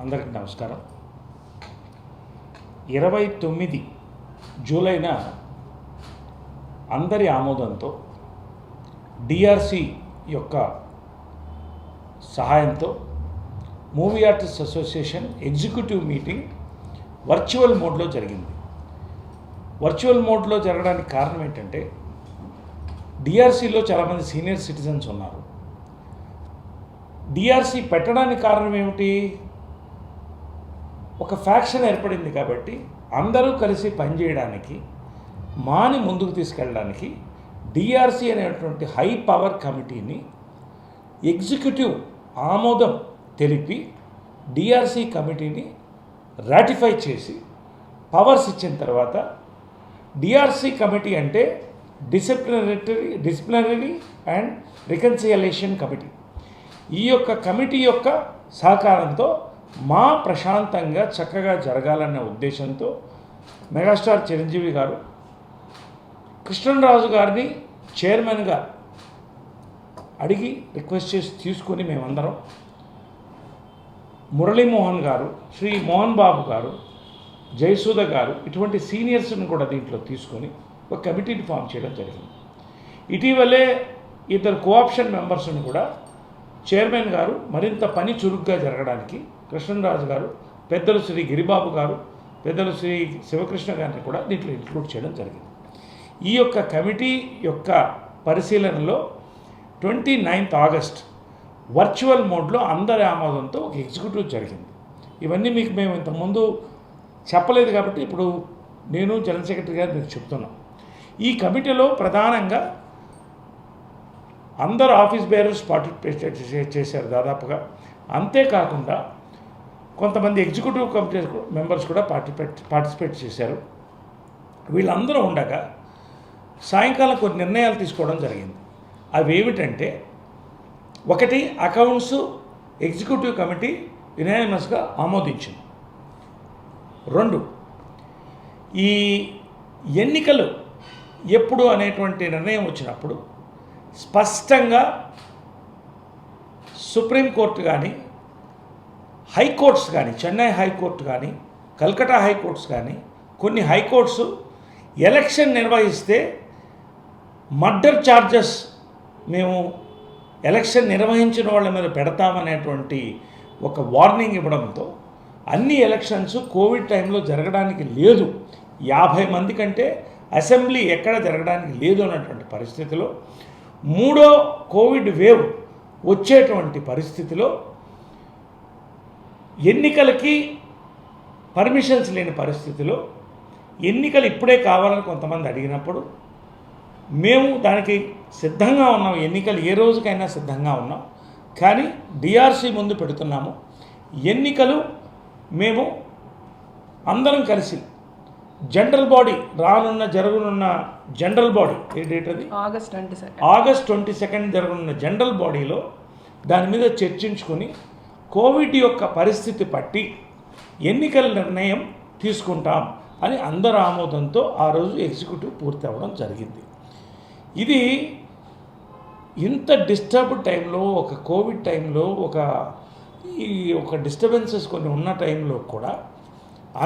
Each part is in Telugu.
అందరికీ నమస్కారం. 29 జూలైన అందరి ఆమోదంతో డిఆర్సి యొక్క సహాయంతో movie artist association executive meeting virtual మోడ్లో జరిగింది. వర్చువల్ మోడ్లో జరగడానికి కారణం ఏంటంటే డిఆర్సిలో చాలామంది సీనియర్ సిటిజన్స్ ఉన్నారు. డిఆర్సి పెట్టడానికి కారణం ఏమిటి? ఒక ఫ్యాక్షన్ ఏర్పడింది కాబట్టి అందరూ కలిసి పనిచేయడానికి మాని ముందుకు తీసుకెళ్ళడానికి డిఆర్సి అనేటువంటి హై పవర్ కమిటీని ఎగ్జిక్యూటివ్ ఆమోదం తెలిపి డిఆర్సి కమిటీని రాటిఫై చేసి పవర్స్ ఇచ్చిన తర్వాత డిఆర్సి కమిటీ అంటే డిసిప్లినరీ అండ్ రికన్సిలియేషన్ కమిటీ. ఈ యొక్క కమిటీ యొక్క సహకారంతో మా ప్రశాంతంగా చక్కగా జరగాలన్న ఉద్దేశంతో మెగాస్టార్ చిరంజీవి గారు కృష్ణరాజు గారిని చైర్మన్గా అడిగి రిక్వెస్ట్ చేసి తీసుకొని మేమందరం మురళీమోహన్ గారు, శ్రీ మోహన్ బాబు గారు, జయసూద గారు ఇటువంటి సీనియర్స్ని కూడా దీంట్లో తీసుకొని ఒక కమిటీని ఫామ్ చేయడం జరిగింది. ఇటీవలే ఇద్దరు కోఆప్షన్ మెంబర్స్ని కూడా చైర్మన్ గారు మరింత పని చురుగ్గా జరగడానికి కృష్ణరాజు గారు, పెద్దలు శ్రీ గిరిబాబు గారు, పెద్దలు శ్రీ శివకృష్ణ గారిని కూడా దీంట్లో ఇంక్లూడ్ చేయడం జరిగింది. ఈ యొక్క కమిటీ యొక్క పరిశీలనలో 29th ఆగస్ట్ వర్చువల్ మోడ్లో అందరి ఆమోదంతో ఒక ఎగ్జిక్యూటివ్ జరిగింది. ఇవన్నీ మీకు మేము ఇంతకుముందు చెప్పలేదు కాబట్టి ఇప్పుడు నేను జనరల్ సెక్రటరీ గారు మీకు చెప్తున్నాం. ఈ కమిటీలో ప్రధానంగా అందరు ఆఫీస్ బేరర్స్ పార్టిసిపేట్ చేశారు దాదాపుగా. అంతేకాకుండా కొంతమంది ఎగ్జిక్యూటివ్ కమిటీ మెంబర్స్ కూడా పార్టిసిపేట్ చేశారు. వీళ్ళందరూ ఉండగా సాయంకాలం కొన్ని నిర్ణయాలు తీసుకోవడం జరిగింది. అవి ఏమిటంటే, ఒకటి, అకౌంట్స్ ఎగ్జిక్యూటివ్ కమిటీ యునానిమస్గా ఆమోదించింది. 2, ఈ ఎన్నికలు ఎప్పుడు అనేటువంటి నిర్ణయం వచ్చినప్పుడు స్పష్టంగా సుప్రీంకోర్టు కానీ, హైకోర్ట్స్ కానీ, చెన్నై హైకోర్టు కానీ, కల్కటా హైకోర్ట్స్ కానీ, కొన్ని హైకోర్ట్స్ ఎలక్షన్ నిర్వహిస్తే మర్డర్ ఛార్జెస్ మేము ఎలక్షన్ నిర్వహించిన వాళ్ళ మీద పెడతామనేటువంటి ఒక వార్నింగ్ ఇవ్వడంతో అన్ని ఎలక్షన్స్ కోవిడ్ టైంలో జరగడానికి లేదు, 50 మంది కంటే అసెంబ్లీ ఎక్కడ జరగడానికి లేదు అన్నటువంటి పరిస్థితిలో, 3వ కోవిడ్ వేవ్ వచ్చేటువంటి పరిస్థితిలో ఎన్నికలకి పర్మిషన్స్ లేని పరిస్థితిలో ఎన్నికలు ఇప్పుడే కావాలని కొంతమంది అడిగినప్పుడు మేము దానికి సిద్ధంగా ఉన్నాం. ఎన్నికలు ఏ రోజుకైనా సిద్ధంగా ఉన్నాం. కానీ డిఆర్సి ముందు పెడుతున్నాము. ఎన్నికలు మేము అందరం కలిసి జనరల్ బాడీ జరగనున్న జనరల్ బాడీ ఏ డేట్ అది? ఆగస్ట్ 22 జరగనున్న జనరల్ బాడీలో దాని మీద చర్చించుకొని కోవిడ్ యొక్క పరిస్థితి పట్టి ఎన్నికల నిర్ణయం తీసుకుంటాం అని అందరి ఆమోదంతో ఆ రోజు ఎగ్జిక్యూటివ్ పూర్తి అవ్వడం జరిగింది. ఇది ఇంత డిస్టర్బ్డ్ టైంలో, ఒక కోవిడ్ టైంలో, ఒక డిస్టర్బెన్సెస్ కొన్ని ఉన్న టైంలో కూడా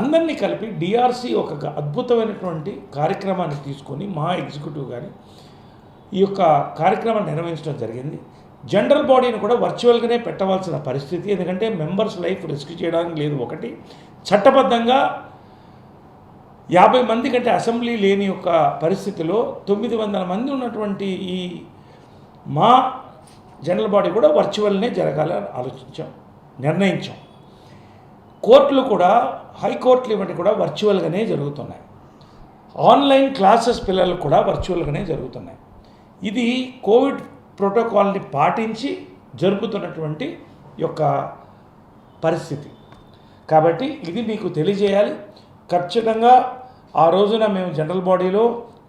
అందరినీ కలిపి డిఆర్సి ఒక అద్భుతమైనటువంటి కార్యక్రమాన్ని తీసుకొని మా ఎగ్జిక్యూటివ్ కానీ ఈ యొక్క కార్యక్రమాన్ని నిర్వహించడం జరిగింది. జనరల్ బాడీని కూడా వర్చువల్గానే పెట్టవలసిన పరిస్థితి, ఎందుకంటే మెంబర్స్ లైఫ్ రిస్క్ చేయడానికి లేదు. ఒకటి, చట్టబద్ధంగా 50 మంది కంటే అసెంబ్లీ లేని యొక్క పరిస్థితిలో 900 మంది ఉన్నటువంటి ఈ మా జనరల్ బాడీ కూడా వర్చువల్నే జరగాలని నిర్ణయించాం. కోర్టులు కూడా, హైకోర్టులు ఇవన్నీ కూడా వర్చువల్గానే జరుగుతున్నాయి. ఆన్లైన్ క్లాసెస్ పిల్లలు కూడా వర్చువల్గానే జరుగుతున్నాయి. ఇది కోవిడ్ ప్రోటోకాల్ని పాటించి జరుపుతున్నటువంటి యొక్క పరిస్థితి కాబట్టి ఇది మీకు తెలియజేయాలి. ఖచ్చితంగా ఆ రోజున మేము జనరల్ బాడీలో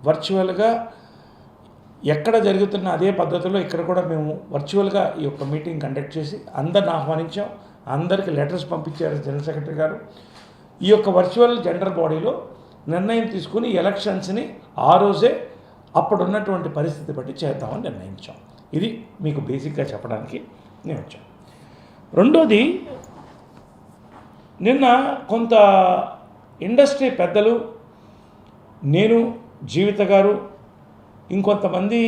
వర్చువల్గా ఎక్కడ జరుగుతున్న అదే పద్ధతిలో ఇక్కడ కూడా మేము వర్చువల్గా ఈ యొక్క మీటింగ్ కండక్ట్ చేసి అందరిని ఆహ్వానించాం. అందరికీ లెటర్స్ పంపించారు జనరల్ సెక్రటరీ గారు. ఈ యొక్క వర్చువల్ జనరల్ బాడీలో నిర్ణయం తీసుకుని ఎలక్షన్స్ని ఆ రోజే అప్పుడున్నటువంటి పరిస్థితి బట్టి చేద్దామని నిర్ణయించాం. ఇది మీకు బేసిక్గా చెప్పడానికి నేను వచ్చాను. రెండోది, నిన్న కొంత ఇండస్ట్రీ పెద్దలు, నేను, జీవిత గారు, ఇంకొంతమంది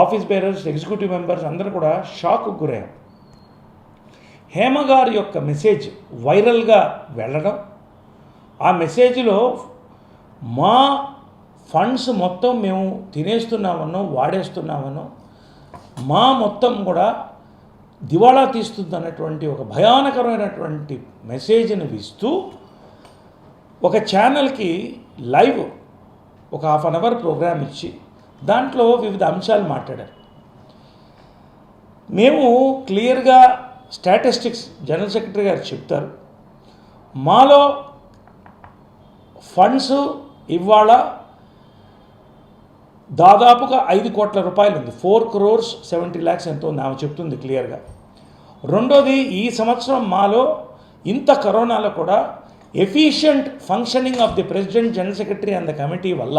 ఆఫీస్ బేరర్స్, ఎగ్జిక్యూటివ్ మెంబర్స్ అందరూ కూడా షాక్కు గురయ్యాం. హేమ గారి యొక్క మెసేజ్ వైరల్గా వెళ్ళడం, ఆ మెసేజ్లో మా ఫండ్స్ మొత్తం మేము తినేస్తున్నామనో వాడేస్తున్నామనో, మా మొత్తం కూడా దివాళా తీస్తుందన్నటువంటి ఒక భయానకరమైనటువంటి మెసేజ్ని ఇస్తూ ఒక ఛానల్కి లైవ్ ఒక హాఫ్ అన్ అవర్ ప్రోగ్రామ్ ఇచ్చి దాంట్లో వివిధ అంశాలు మాట్లాడారు. మేము క్లియర్గా స్టాటిస్టిక్స్ జనరల్ సెక్రటరీ గారు చెప్తారు, మాలో ఫండ్స్ ఇవాళ దాదాపుగా 5 కోట్ల రూపాయలు ఉంది. 4,70,00,000 ఎంతో ఉంది, ఆమె చెప్తుంది క్లియర్గా. రెండోది, ఈ సంవత్సరం మాలో ఇంత కరోనాలో కూడా efficient functioning of the president, general secretary and the committee వల్ల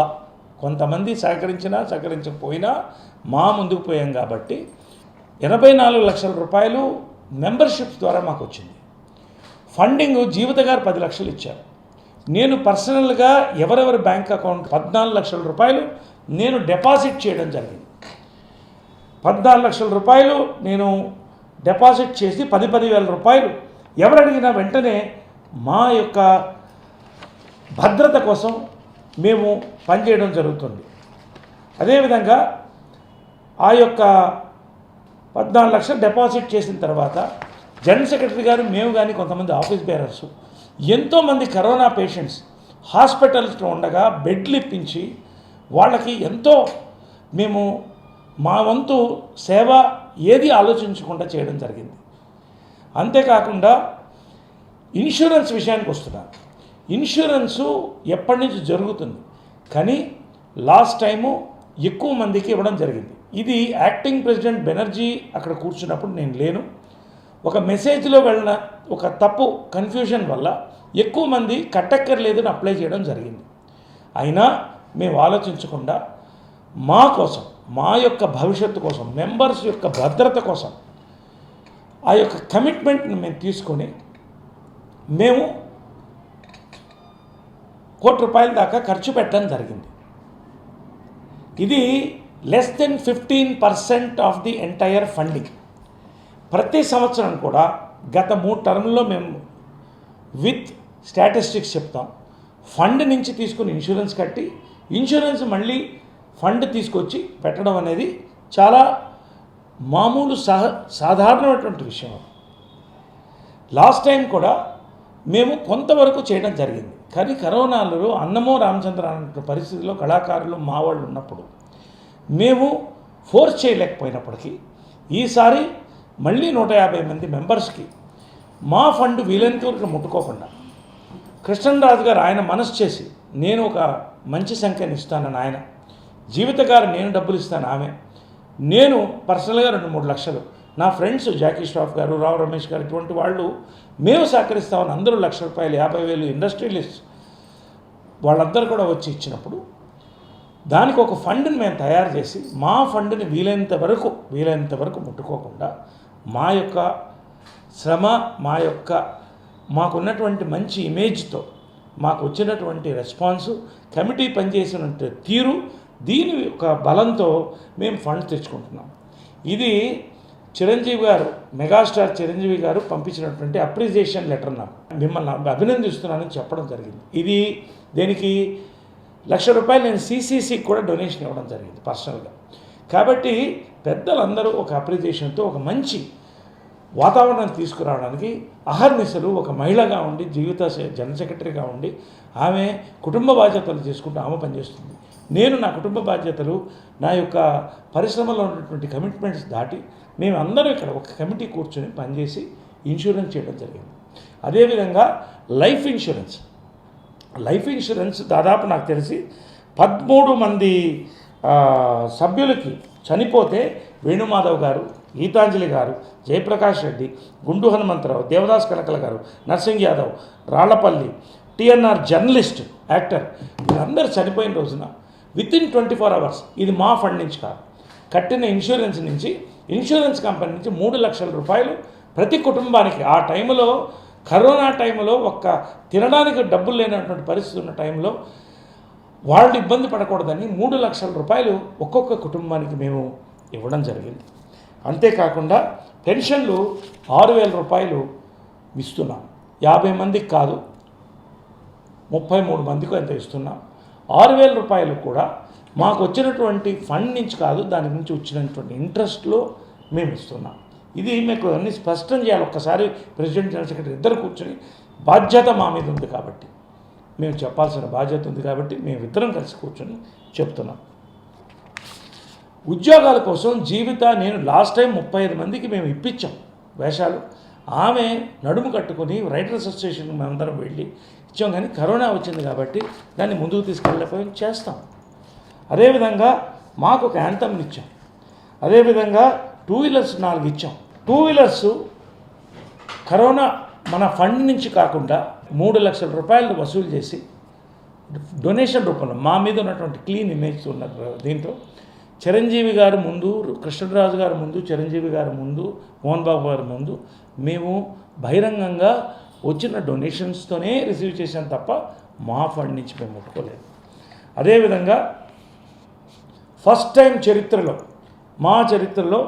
కొంతమంది సహకరించినా సహకరించకపోయినా మా ముందుకు పోయాం కాబట్టి 84 లక్షల రూపాయలు మెంబర్షిప్స్ ద్వారా మాకు వచ్చింది. ఫండింగ్ జీవిత గారు 10 లక్షలు ఇచ్చారు. నేను పర్సనల్గా ఎవరెవరి బ్యాంక్ అకౌంట్ 14 లక్షల రూపాయలు నేను డిపాజిట్ చేయడం జరిగింది. 14 లక్షల రూపాయలు నేను డిపాజిట్ చేసి 10,000 రూపాయలు ఎవరు అడిగినా వెంటనే మా యొక్క భద్రత కోసం మేము పనిచేయడం జరుగుతుంది. అదేవిధంగా ఆ యొక్క 14 లక్షలు డిపాజిట్ చేసిన తర్వాత జనరల్ సెక్రటరీ గారు, మేము కానీ కొంతమంది ఆఫీస్ బేరర్స్, ఎంతోమంది కరోనా పేషెంట్స్ హాస్పిటల్స్లో ఉండగా బెడ్లు ఇప్పించి వాళ్ళకి ఎంతో మేము మా వంతు సేవ ఏది ఆలోచించకుండా చేయడం జరిగింది. అంతేకాకుండా ఇన్సూరెన్స్ విషయానికి వస్తున్నాను. ఇన్సూరెన్సు ఎప్పటి నుంచి జరుగుతుంది, కానీ లాస్ట్ టైము ఎక్కువ మందికి ఇవ్వడం జరిగింది. ఇది యాక్టింగ్ ప్రెసిడెంట్ బెనర్జీ అక్కడ కూర్చున్నప్పుడు నేను లేను. ఒక మెసేజ్లో వెళ్ళిన ఒక తప్పు కన్ఫ్యూజన్ వల్ల ఎక్కువ మంది కట్టక్కర్లేదని అప్లై చేయడం జరిగింది. అయినా మేము ఆలోచించకుండా మా కోసం, మా యొక్క భవిష్యత్తు కోసం, మెంబర్స్ యొక్క భద్రత కోసం ఆ యొక్క కమిట్మెంట్ని మేము తీసుకొని మేము ₹1,00,00,000 దాకా ఖర్చు పెట్టడం జరిగింది. ఇది less than 15% of the entire funding. ప్రతి సంవత్సరం కూడా గత 3 టర్మ్లో మేము విత్ స్టాటిస్టిక్స్ చెప్తాం. ఫండ్ నుంచి తీసుకుని ఇన్సూరెన్స్ కట్టి, ఇన్సూరెన్స్ మళ్ళీ ఫండ్ తీసుకొచ్చి పెట్టడం అనేది చాలా మామూలు సాధారణమైనటువంటి విషయం. లాస్ట్ టైం కూడా మేము కొంతవరకు చేయడం జరిగింది, కానీ కరోనాలో అన్నమో రామచంద్ర అనే పరిస్థితిలో కళాకారులు మా వాళ్ళు ఉన్నప్పుడు మేము ఫోర్స్ చేయలేకపోయినప్పటికీ ఈసారి మళ్ళీ 150 మంది మెంబర్స్కి మా ఫండ్ వీలైనంత వరకు ముట్టుకోకుండా కృష్ణరాజు గారు ఆయన మనసు చేసి నేను ఒక మంచి సంఖ్యను ఇస్తానని ఆయన, జీవిత గారు నేను డబ్బులు ఇస్తాను ఆమె, నేను పర్సనల్గా 2-3 లక్షలు, నా ఫ్రెండ్స్ జాకీ ష్రాఫ్ గారు, రావు రమేష్ గారు, ఇటువంటి వాళ్ళు మేము సహకరిస్తామని అందరూ ₹1,00,000, 50,000 ఇండస్ట్రియలిస్ట్ వాళ్ళందరూ కూడా వచ్చి ఇచ్చినప్పుడు దానికి ఒక ఫండ్ని మేము తయారు చేసి మా ఫండ్ని వీలైనంత వరకు ముట్టుకోకుండా మా యొక్క శ్రమ, మాకున్నటువంటి మంచి ఇమేజ్తో మాకు వచ్చినటువంటి రెస్పాన్సు, కమిటీ పనిచేసినటువంటి తీరు, దీని యొక్క బలంతో మేము ఫండ్ తెచ్చుకుంటున్నాం. ఇది చిరంజీవి గారు, మెగాస్టార్ చిరంజీవి గారు పంపించినటువంటి అప్రిసియేషన్ లెటర్ నాకు, మిమ్మల్ని అభినందిస్తున్నానని చెప్పడం జరిగింది. ఇది దీనికి ₹1,00,000 నేను CCCకి కూడా డొనేషన్ ఇవ్వడం జరిగింది పర్సనల్గా. కాబట్టి పెద్దలందరూ ఒక అప్రిసియేషన్తో ఒక మంచి వాతావరణాన్ని తీసుకురావడానికి అహర్నిశలు ఒక మహిళగా ఉండి, జీవిత జనరల్ సెక్రటరీగా ఉండి ఆమె కుటుంబ బాధ్యతలు చేసుకుంటూ ఆమె పనిచేస్తుంది. నేను నా కుటుంబ బాధ్యతలు, నా యొక్క పరిశ్రమలో ఉన్నటువంటి కమిట్మెంట్స్ దాటి మేమందరం ఇక్కడ ఒక కమిటీ కూర్చొని పనిచేసి ఇన్సూరెన్స్ చేయడం జరిగింది. అదేవిధంగా లైఫ్ ఇన్సూరెన్స్ దాదాపు నాకు తెలిసి 13 మంది సభ్యులకి చనిపోతే వేణుమాధవ్ గారు, గీతాంజలి గారు, జయప్రకాష్ రెడ్డి, గుండు హనుమంతరావు, దేవదాస్ కనకల గారు, nursing Yadav, Rallapalli, TNR journalist, actor, వీళ్ళందరూ చనిపోయిన రోజున వితిన్ 24 అవర్స్, ఇది మా ఫండ్ నుంచి కాదు, కట్టిన ఇన్సూరెన్స్ నుంచి, ఇన్సూరెన్స్ కంపెనీ నుంచి ₹3,00,000 ప్రతి కుటుంబానికి. ఆ టైంలో కరోనా టైంలో తినడానికి డబ్బులు లేనటువంటి పరిస్థితి ఉన్న టైంలో వాళ్ళు ఇబ్బంది పడకూడదని 3 లక్షల రూపాయలు ఒక్కొక్క కుటుంబానికి మేము ఇవ్వడం జరిగింది. అంతేకాకుండా పెన్షన్లు 6,000 రూపాయలు ఇస్తున్నాం. 50 మందికి కాదు, 33 మందికి ఎంత ఇస్తున్నాం. 6,000 రూపాయలు కూడా మాకు వచ్చినటువంటి ఫండ్ నుంచి కాదు, దాని నుంచి వచ్చినటువంటి ఇంట్రెస్ట్లో మేము ఇస్తున్నాం. ఇది మీకు అన్ని స్పష్టం చేయాలి. ఒక్కసారి ప్రెసిడెంట్ జనరల్ సెక్రటరీ ఇద్దరు కూర్చొని బాధ్యత మా మీద ఉంది కాబట్టి, మేము చెప్పాల్సిన బాధ్యత ఉంది కాబట్టి మేమిద్దరం కలిసి కూర్చొని చెప్తున్నాం. ఉద్యోగాల కోసం నేను లాస్ట్ టైం 35 మందికి మేము ఇప్పించాం వేషాలు. ఆమె నడుము కట్టుకొని రైటర్స్ అసోసియేషన్కి మేమందరం వెళ్ళి ఇచ్చాం, కానీ కరోనా వచ్చింది కాబట్టి దాన్ని ముందుకు తీసుకెళ్ళకపోయి చేస్తాం. అదేవిధంగా మాకు ఒక యాంథమ్ని ఇచ్చాం. అదేవిధంగా 2 వీలర్స్ 4 ఇచ్చాం. 2 వీలర్స్ కరోనా మన ఫండ్ నుంచి కాకుండా 3 లక్షల రూపాయలు వసూలు చేసి డొనేషన్ రూపంలో మా మీద ఉన్నటువంటి క్లీన్ ఇమేజ్ ఉన్నారు. దీంట్లో చిరంజీవి గారు ముందు, కృష్ణరాజు గారు ముందు, చిరంజీవి గారు ముందు, మోహన్ బాబు గారు ముందు మేము బహిరంగంగా వచ్చిన డొనేషన్స్తోనే రిసీవ్ చేసాం తప్ప మా ఫండ్ నుంచి మేము ముట్టుకోలేదు. అదేవిధంగా ఫస్ట్ టైం మా చరిత్రలో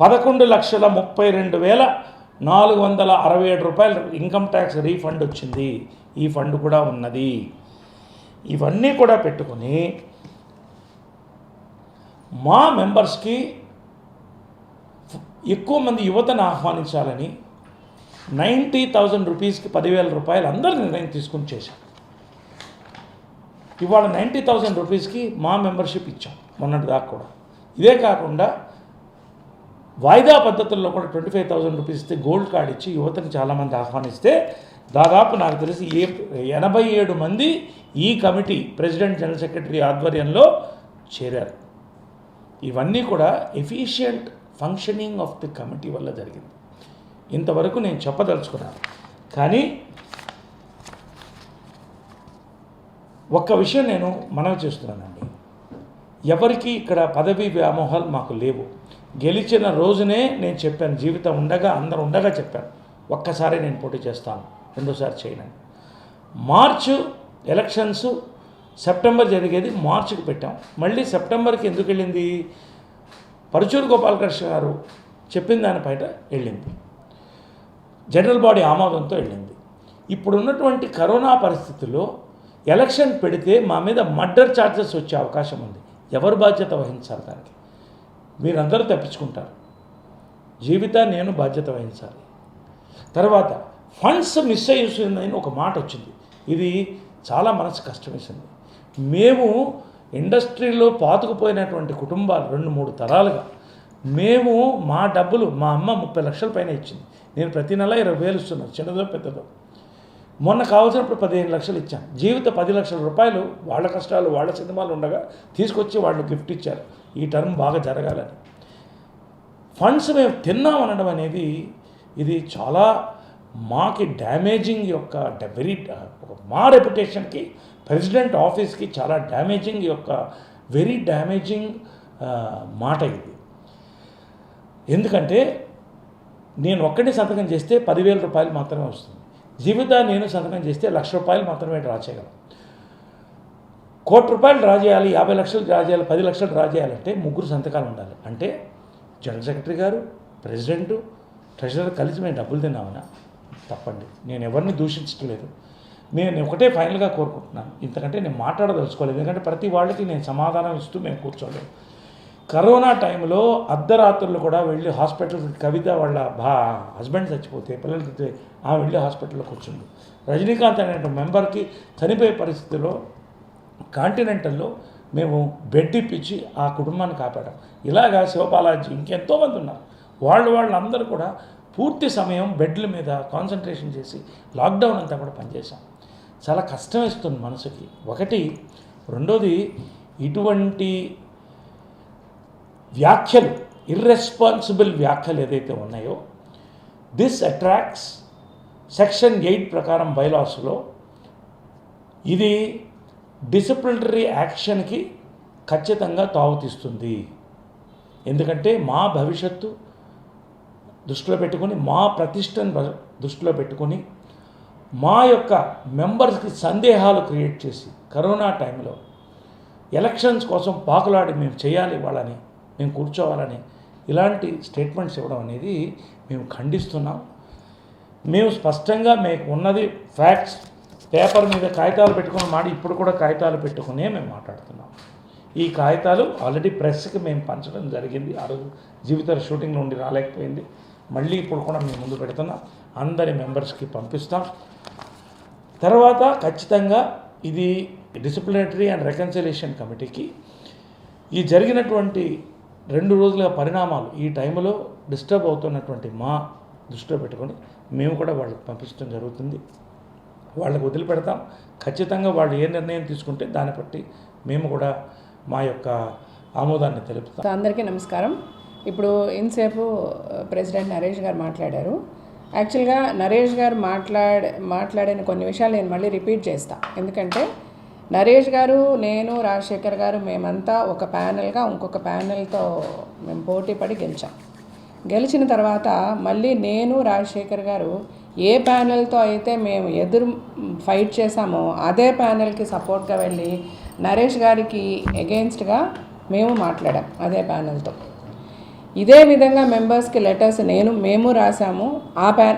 11,32,467 రూపాయలు ఇన్కమ్ ట్యాక్స్ రీఫండ్ వచ్చింది. ఈ ఫండ్ కూడా ఉన్నది. ఇవన్నీ కూడా పెట్టుకొని మా మెంబర్స్కి ఎక్కువ మంది యువతను ఆహ్వానించాలని 90,000 రూపీస్కి 10,000 రూపాయలు అందరూ నిర్ణయం తీసుకుని చేశాం. ఇవాళ 90,000 రూపీస్కి మా మెంబర్షిప్ ఇచ్చాం మొన్నటి దాకా కూడా. ఇదే కాకుండా వాయిదా పద్ధతుల్లో కూడా 25,000 రూపీస్ ఇస్తే గోల్డ్ కార్డ్ ఇచ్చి యువతని చాలామంది ఆహ్వానిస్తే దాదాపు నాకు తెలిసి 87 మంది ఈ కమిటీ ప్రెసిడెంట్ జనరల్ సెక్రటరీ ఆధ్వర్యంలో చేరారు. ఇవన్నీ కూడా efficient functioning of the committee వల్ల జరిగింది. ఇంతవరకు నేను చెప్పదలుచుకున్నాను. కానీ ఒక్క విషయం నేను మనవి చేస్తున్నానండి, ఎవరికి ఇక్కడ పదవి వ్యామోహాలు మాకు లేవు. గెలిచిన రోజునే నేను చెప్పాను, జీవితం ఉండగా అందరూ ఉండగా చెప్పాను, ఒక్కసారి నేను పోటీ చేస్తాను, రెండోసారి చేయను. మార్చు ఎలక్షన్స్ సెప్టెంబర్ జరిగేది మార్చికి పెట్టాం. మళ్ళీ సెప్టెంబర్కి ఎందుకు వెళ్ళింది? పరుచూరు గోపాలకృష్ణ గారు చెప్పిన దానిపైన వెళ్ళింది, జనరల్ బాడీ ఆమోదంతో వెళ్ళింది. ఇప్పుడున్నటువంటి కరోనా పరిస్థితుల్లో ఎలక్షన్ పెడితే మా మీద మర్డర్ ఛార్జెస్ వచ్చే అవకాశం ఉంది. ఎవరు బాధ్యత వహించాలి? దానికి మీరందరూ తప్పించుకుంటారు. నేను బాధ్యత వహించాలి. తర్వాత ఫండ్స్ మిస్ అయ్యిందని ఒక మాట వచ్చింది. ఇది చాలా మనసు కష్టం వేసింది. మేము ఇండస్ట్రీలో పాతుకుపోయినటువంటి కుటుంబాలు 2-3 తరాలుగా మేము మా డబ్బులు, మా అమ్మ 30 లక్షల పైన ఇచ్చింది. నేను ప్రతి నెల 20,000 ఇస్తున్నాను, చిన్నదో పెద్దదో. మొన్న కావాల్సినప్పుడు 15 లక్షలు ఇచ్చాను. 10 లక్షల రూపాయలు వాళ్ళ కష్టాలు, వాళ్ళ సినిమాలు ఉండగా తీసుకొచ్చి వాళ్ళు గిఫ్ట్ ఇచ్చారు, ఈ టర్మ్ బాగా జరగాలని. ఫండ్స్ మేము తిన్నామనడం అనేది ఇది చాలా మాకి డ్యామేజింగ్ మా రెప్యుటేషన్కి, ప్రెసిడెంట్ ఆఫీస్కి చాలా డ్యామేజింగ్ వెరీ డ్యామేజింగ్ మాట ఇది. ఎందుకంటే నేను ఒక్కడిని సంతకం చేస్తే 10,000 రూపాయలు మాత్రమే వస్తుంది. నేను సంతకం చేస్తే 1,00,000 రూపాయలు మాత్రమే డ్రా చేయగలం. 1 కోటి రూపాయలు డ్రా చేయాలి, 50 లక్షలు డ్రా చేయాలి, 10 లక్షలు డ్రా చేయాలంటే 3 సంతకాలు ఉండాలి. అంటే జనరల్ సెక్రటరీ గారు, ప్రెసిడెంటు, ట్రెజరర్ కలిసి మేము డబ్బులు తిన్నామన్నా తప్పండి. నేను ఎవరిని దూషించట్లేదు. నేను ఒకటే ఫైనల్గా కోరుకుంటున్నాను, ఇంతకంటే నేను మాట్లాడదలుచుకోలేదు. ఎందుకంటే ప్రతి వాళ్ళకి నేను సమాధానం ఇస్తూ మేము కూర్చోలేదు. కరోనా టైంలో అర్ధరాత్రులు కూడా వెళ్ళి హాస్పిటల్, కవిత వాళ్ళ హస్బెండ్ చచ్చిపోతే పిల్లలకి వెళ్ళి హాస్పిటల్లో కూర్చుండు. రజనీకాంత్ అనే మెంబర్కి చనిపోయే పరిస్థితిలో కాంటినెంటల్లో మేము బెడ్ ఇప్పించి ఆ కుటుంబాన్ని కాపాడాం. ఇలాగా శివబాలాజీ ఇంకెంతోమంది ఉన్నారు. వాళ్ళందరూ కూడా పూర్తి సమయం బెడ్ల మీద కాన్సన్ట్రేషన్ చేసి లాక్డౌన్ అంతా కూడా పనిచేశాం. చాలా కష్టం ఇస్తుంది మనసుకి. ఒకటి. రెండోది, ఇటువంటి వ్యాఖ్యలు, ఇర్రెస్పాన్సిబుల్ వ్యాఖ్యలు ఏదైతే ఉన్నాయో, దిస్ అట్రాక్ట్స్ సెక్షన్ 8 ప్రకారం బైలాస్లో ఇది డిసిప్లినరీ యాక్షన్కి ఖచ్చితంగా తావుతీస్తుంది. ఎందుకంటే మా భవిష్యత్తు దృష్టిలో పెట్టుకొని, మా ప్రతిష్టను దృష్టిలో పెట్టుకొని మా యొక్క మెంబర్స్కి సందేహాలు క్రియేట్ చేసి కరోనా టైంలో ఎలక్షన్స్ కోసం పాకులాడి మేము చేయాలి వాళ్ళని, మేము కూర్చోవాలని ఇలాంటి స్టేట్మెంట్స్ ఇవ్వడం అనేది మేము ఖండిస్తున్నాం. మేము స్పష్టంగా మీకు ఉన్నది ఫ్యాక్ట్స్, పేపర్ మీద కాగితాలు పెట్టుకుని ఇప్పుడు కూడా కాగితాలు పెట్టుకునే మేము మాట్లాడుతున్నాం. ఈ కాగితాలు ఆల్రెడీ ప్రెస్కి మేము పంచడం జరిగింది. ఆ రోజు జీవిత షూటింగ్ నుండి రాలేకపోయింది, మళ్ళీ ఇప్పుడు కూడా మేము ముందు పెడుతున్నాం, అందరి మెంబర్స్కి పంపిస్తాం. తర్వాత ఖచ్చితంగా ఇది డిసిప్లినరీ అండ్ రికన్సిలియేషన్ కమిటీకి ఈ జరిగినటువంటి 2 రోజుల పరిణామాలు ఈ టైంలో డిస్టర్బ్ అవుతున్నటువంటి మా దృష్టిలో పెట్టుకొని మేము కూడా వాళ్ళకి పంపించడం జరుగుతుంది. వాళ్ళకి వదిలిపెడతాం. ఖచ్చితంగా వాళ్ళు ఏ నిర్ణయం తీసుకుంటే దాన్ని బట్టి మేము కూడా మా యొక్క ఆమోదాన్ని తెలుపుతాం. అందరికీ నమస్కారం. ఇప్పుడు ఇంతసేపు ప్రెసిడెంట్ నరేష్ గారు మాట్లాడారు. యాక్చువల్గా నరేష్ గారు మాట్లాడిన కొన్ని విషయాలు నేను మళ్ళీ రిపీట్ చేస్తాను. ఎందుకంటే నరేష్ గారు, నేను, రాజశేఖర్ గారు మేమంతా ఒక ప్యానెల్గా ఇంకొక ప్యానెల్తో మేము పోటీ పడి గెలిచిన తర్వాత మళ్ళీ నేను, రాజశేఖర్ గారు ఏ ప్యానెల్తో అయితే మేము ఎదురు ఫైట్ చేశామో అదే ప్యానెల్కి సపోర్ట్గా వెళ్ళి నరేష్ గారికి ఎగెయిన్స్ట్గా మేము మాట్లాడాం అదే ప్యానెల్తో. ఇదే విధంగా మెంబర్స్కి లెటర్స్ మేము రాసాము.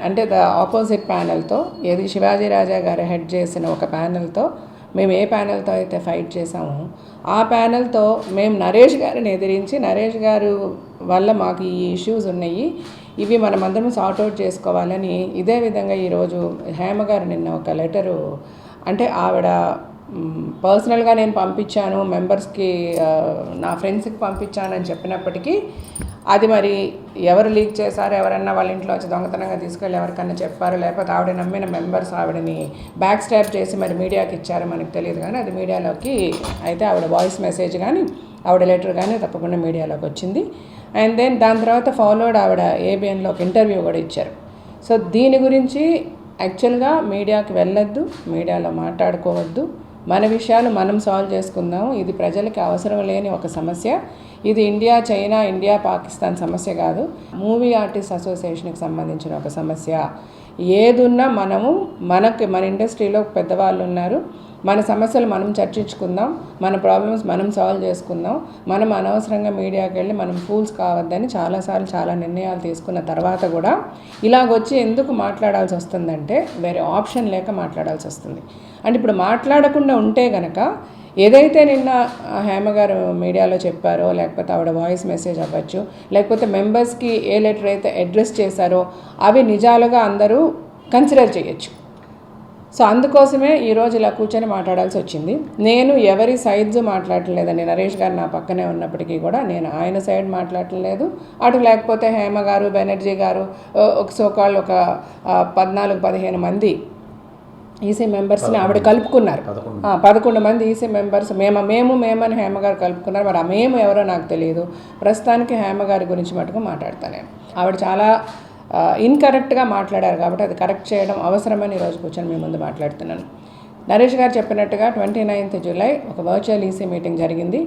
అంటే ద ఆపోజిట్ ప్యానెల్తో, ఏది శివాజీ రాజా గారు హెడ్ చేసిన ఒక ప్యానెల్తో మేము ఏ ప్యానెల్తో అయితే ఫైట్ చేసామో ఆ ప్యానెల్తో మేము నరేష్ గారిని ఎదిరించి, నరేష్ గారు వల్ల మాకు ఈ ఇష్యూస్ ఉన్నాయి, ఇవి మనమందరం సార్ట్అవుట్ చేసుకోవాలని ఇదే విధంగా ఈరోజు హేమ గారు నిన్న ఒక లెటరు, అంటే ఆవిడ పర్సనల్గా నేను పంపించాను, మెంబర్స్కి నా ఫ్రెండ్స్కి పంపించానని చెప్పినప్పటికీ అది మరి ఎవరు లీక్ చేశారో, ఎవరన్నా వాళ్ళ ఇంట్లో వచ్చి దొంగతనంగా తీసుకెళ్ళి ఎవరికన్నా చెప్పారో, లేకపోతే ఆవిడ నమ్మిన మెంబర్స్ ఆవిడని బ్యాక్ స్టాప్ చేసి మరి మీడియాకి ఇచ్చారో మనకు తెలియదు. కానీ అది మీడియాలోకి అయితే ఆవిడ వాయిస్ మెసేజ్ కానీ ఆవిడ లెటర్ కానీ తప్పకుండా మీడియాలోకి వచ్చింది. అండ్ దెన్ దాని తర్వాత ఫాలోడ్ ఆవిడ ఏబిఎన్లో ఒక ఇంటర్వ్యూ కూడా ఇచ్చారు. సో దీని గురించి యాక్చువల్గా మీడియాకి వెళ్ళొద్దు, మీడియాలో మాట్లాడుకోవద్దు, మన విషయాలు మనం సాల్వ్ చేసుకుందాం. ఇది ప్రజలకి అవసరం లేని ఒక సమస్య. ఇది ఇండియా, చైనా, ఇండియా, పాకిస్తాన్ సమస్య కాదు, మూవీ ఆర్టిస్ట్ అసోసియేషన్కి సంబంధించిన ఒక సమస్య. ఏదున్నా మన ఇండస్ట్రీలో పెద్దవాళ్ళు ఉన్నారు, మన సమస్యలు మనం చర్చించుకుందాం, మన ప్రాబ్లమ్స్ మనం సాల్వ్ చేసుకుందాం. మనం అనవసరంగా మీడియాకి వెళ్ళి మనం ఫూల్స్ కావద్దని చాలాసార్లు చాలా నిర్ణయాలు తీసుకున్న తర్వాత కూడా ఇలాగొచ్చి ఎందుకు మాట్లాడాల్సి వస్తుందంటే వేరే ఆప్షన్ లేక మాట్లాడాల్సి వస్తుంది. అంటే ఇప్పుడు మాట్లాడకుండా ఉంటే గనక ఏదైతే నిన్న హేమ గారు మీడియాలో చెప్పారో, లేకపోతే ఆవిడ వాయిస్ మెసేజ్ అవ్వచ్చు, లేకపోతే మెంబర్స్కి ఏ లెటర్ అయితే అడ్రస్ చేశారో అవి నిజాలుగా అందరూ కన్సిడర్ చేయొచ్చు. సో అందుకోసమే ఈరోజు ఇలా కూర్చొని మాట్లాడాల్సి వచ్చింది. నేను ఎవరి సైడ్స్ మాట్లాడలేదండి. నరేష్ గారు నా పక్కనే ఉన్నప్పటికీ కూడా నేను ఆయన సైడ్ మాట్లాడలేదు. అటు లేకపోతే హేమ గారు, బెనర్జీ గారు, ఒక సోకాళ్ళు ఒక 14-15 మంది ఈసీ మెంబర్స్ని ఆవిడ కలుపుకున్నారు. 11 మంది ఈసీ మెంబర్స్ మేమని హేమ గారు కలుపుకున్నారు. మరి మేము ఎవరో నాకు తెలియదు. ప్రస్తుతానికి హేమ గారి గురించి మటుకు మాట్లాడతాను. ఆవిడ చాలా ఇన్కరెక్ట్గా మాట్లాడారు కాబట్టి అది కరెక్ట్ చేయడం అవసరమని ఈరోజు కూర్చొని మీ ముందు మాట్లాడుతున్నాను. నరేష్ గారు చెప్పినట్టుగా 29th జూలై ఒక వర్చువల్ ఈసీ మీటింగ్ జరిగింది.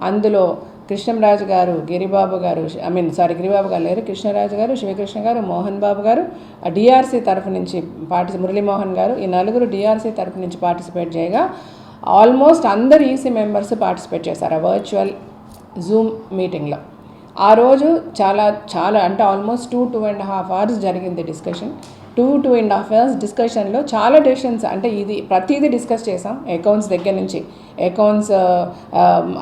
అందులో కృష్ణరాజు గారు, గిరిబాబు గారు లేరు, కృష్ణరాజు గారు, శివకృష్ణ గారు, మోహన్ బాబు గారు, డిఆర్సీ తరఫు నుంచి మురళీమోహన్ గారు, ఈ నలుగురు డిఆర్సీ తరఫు నుంచి పార్టిసిపేట్ చేయగా ఆల్మోస్ట్ అందరు ఈసీ మెంబర్స్ పార్టిసిపేట్ చేశారు ఆ వర్చువల్ జూమ్ మీటింగ్లో. ఆ రోజు చాలా అంటే ఆల్మోస్ట్ 2.5 hours జరిగింది డిస్కషన్. 2.5 hours డిస్కషన్లో చాలా డెసిషన్స్, అంటే ఇది ప్రతిదీ డిస్కస్ చేసాం. అకౌంట్స్ దగ్గర నుంచి అకౌంట్స్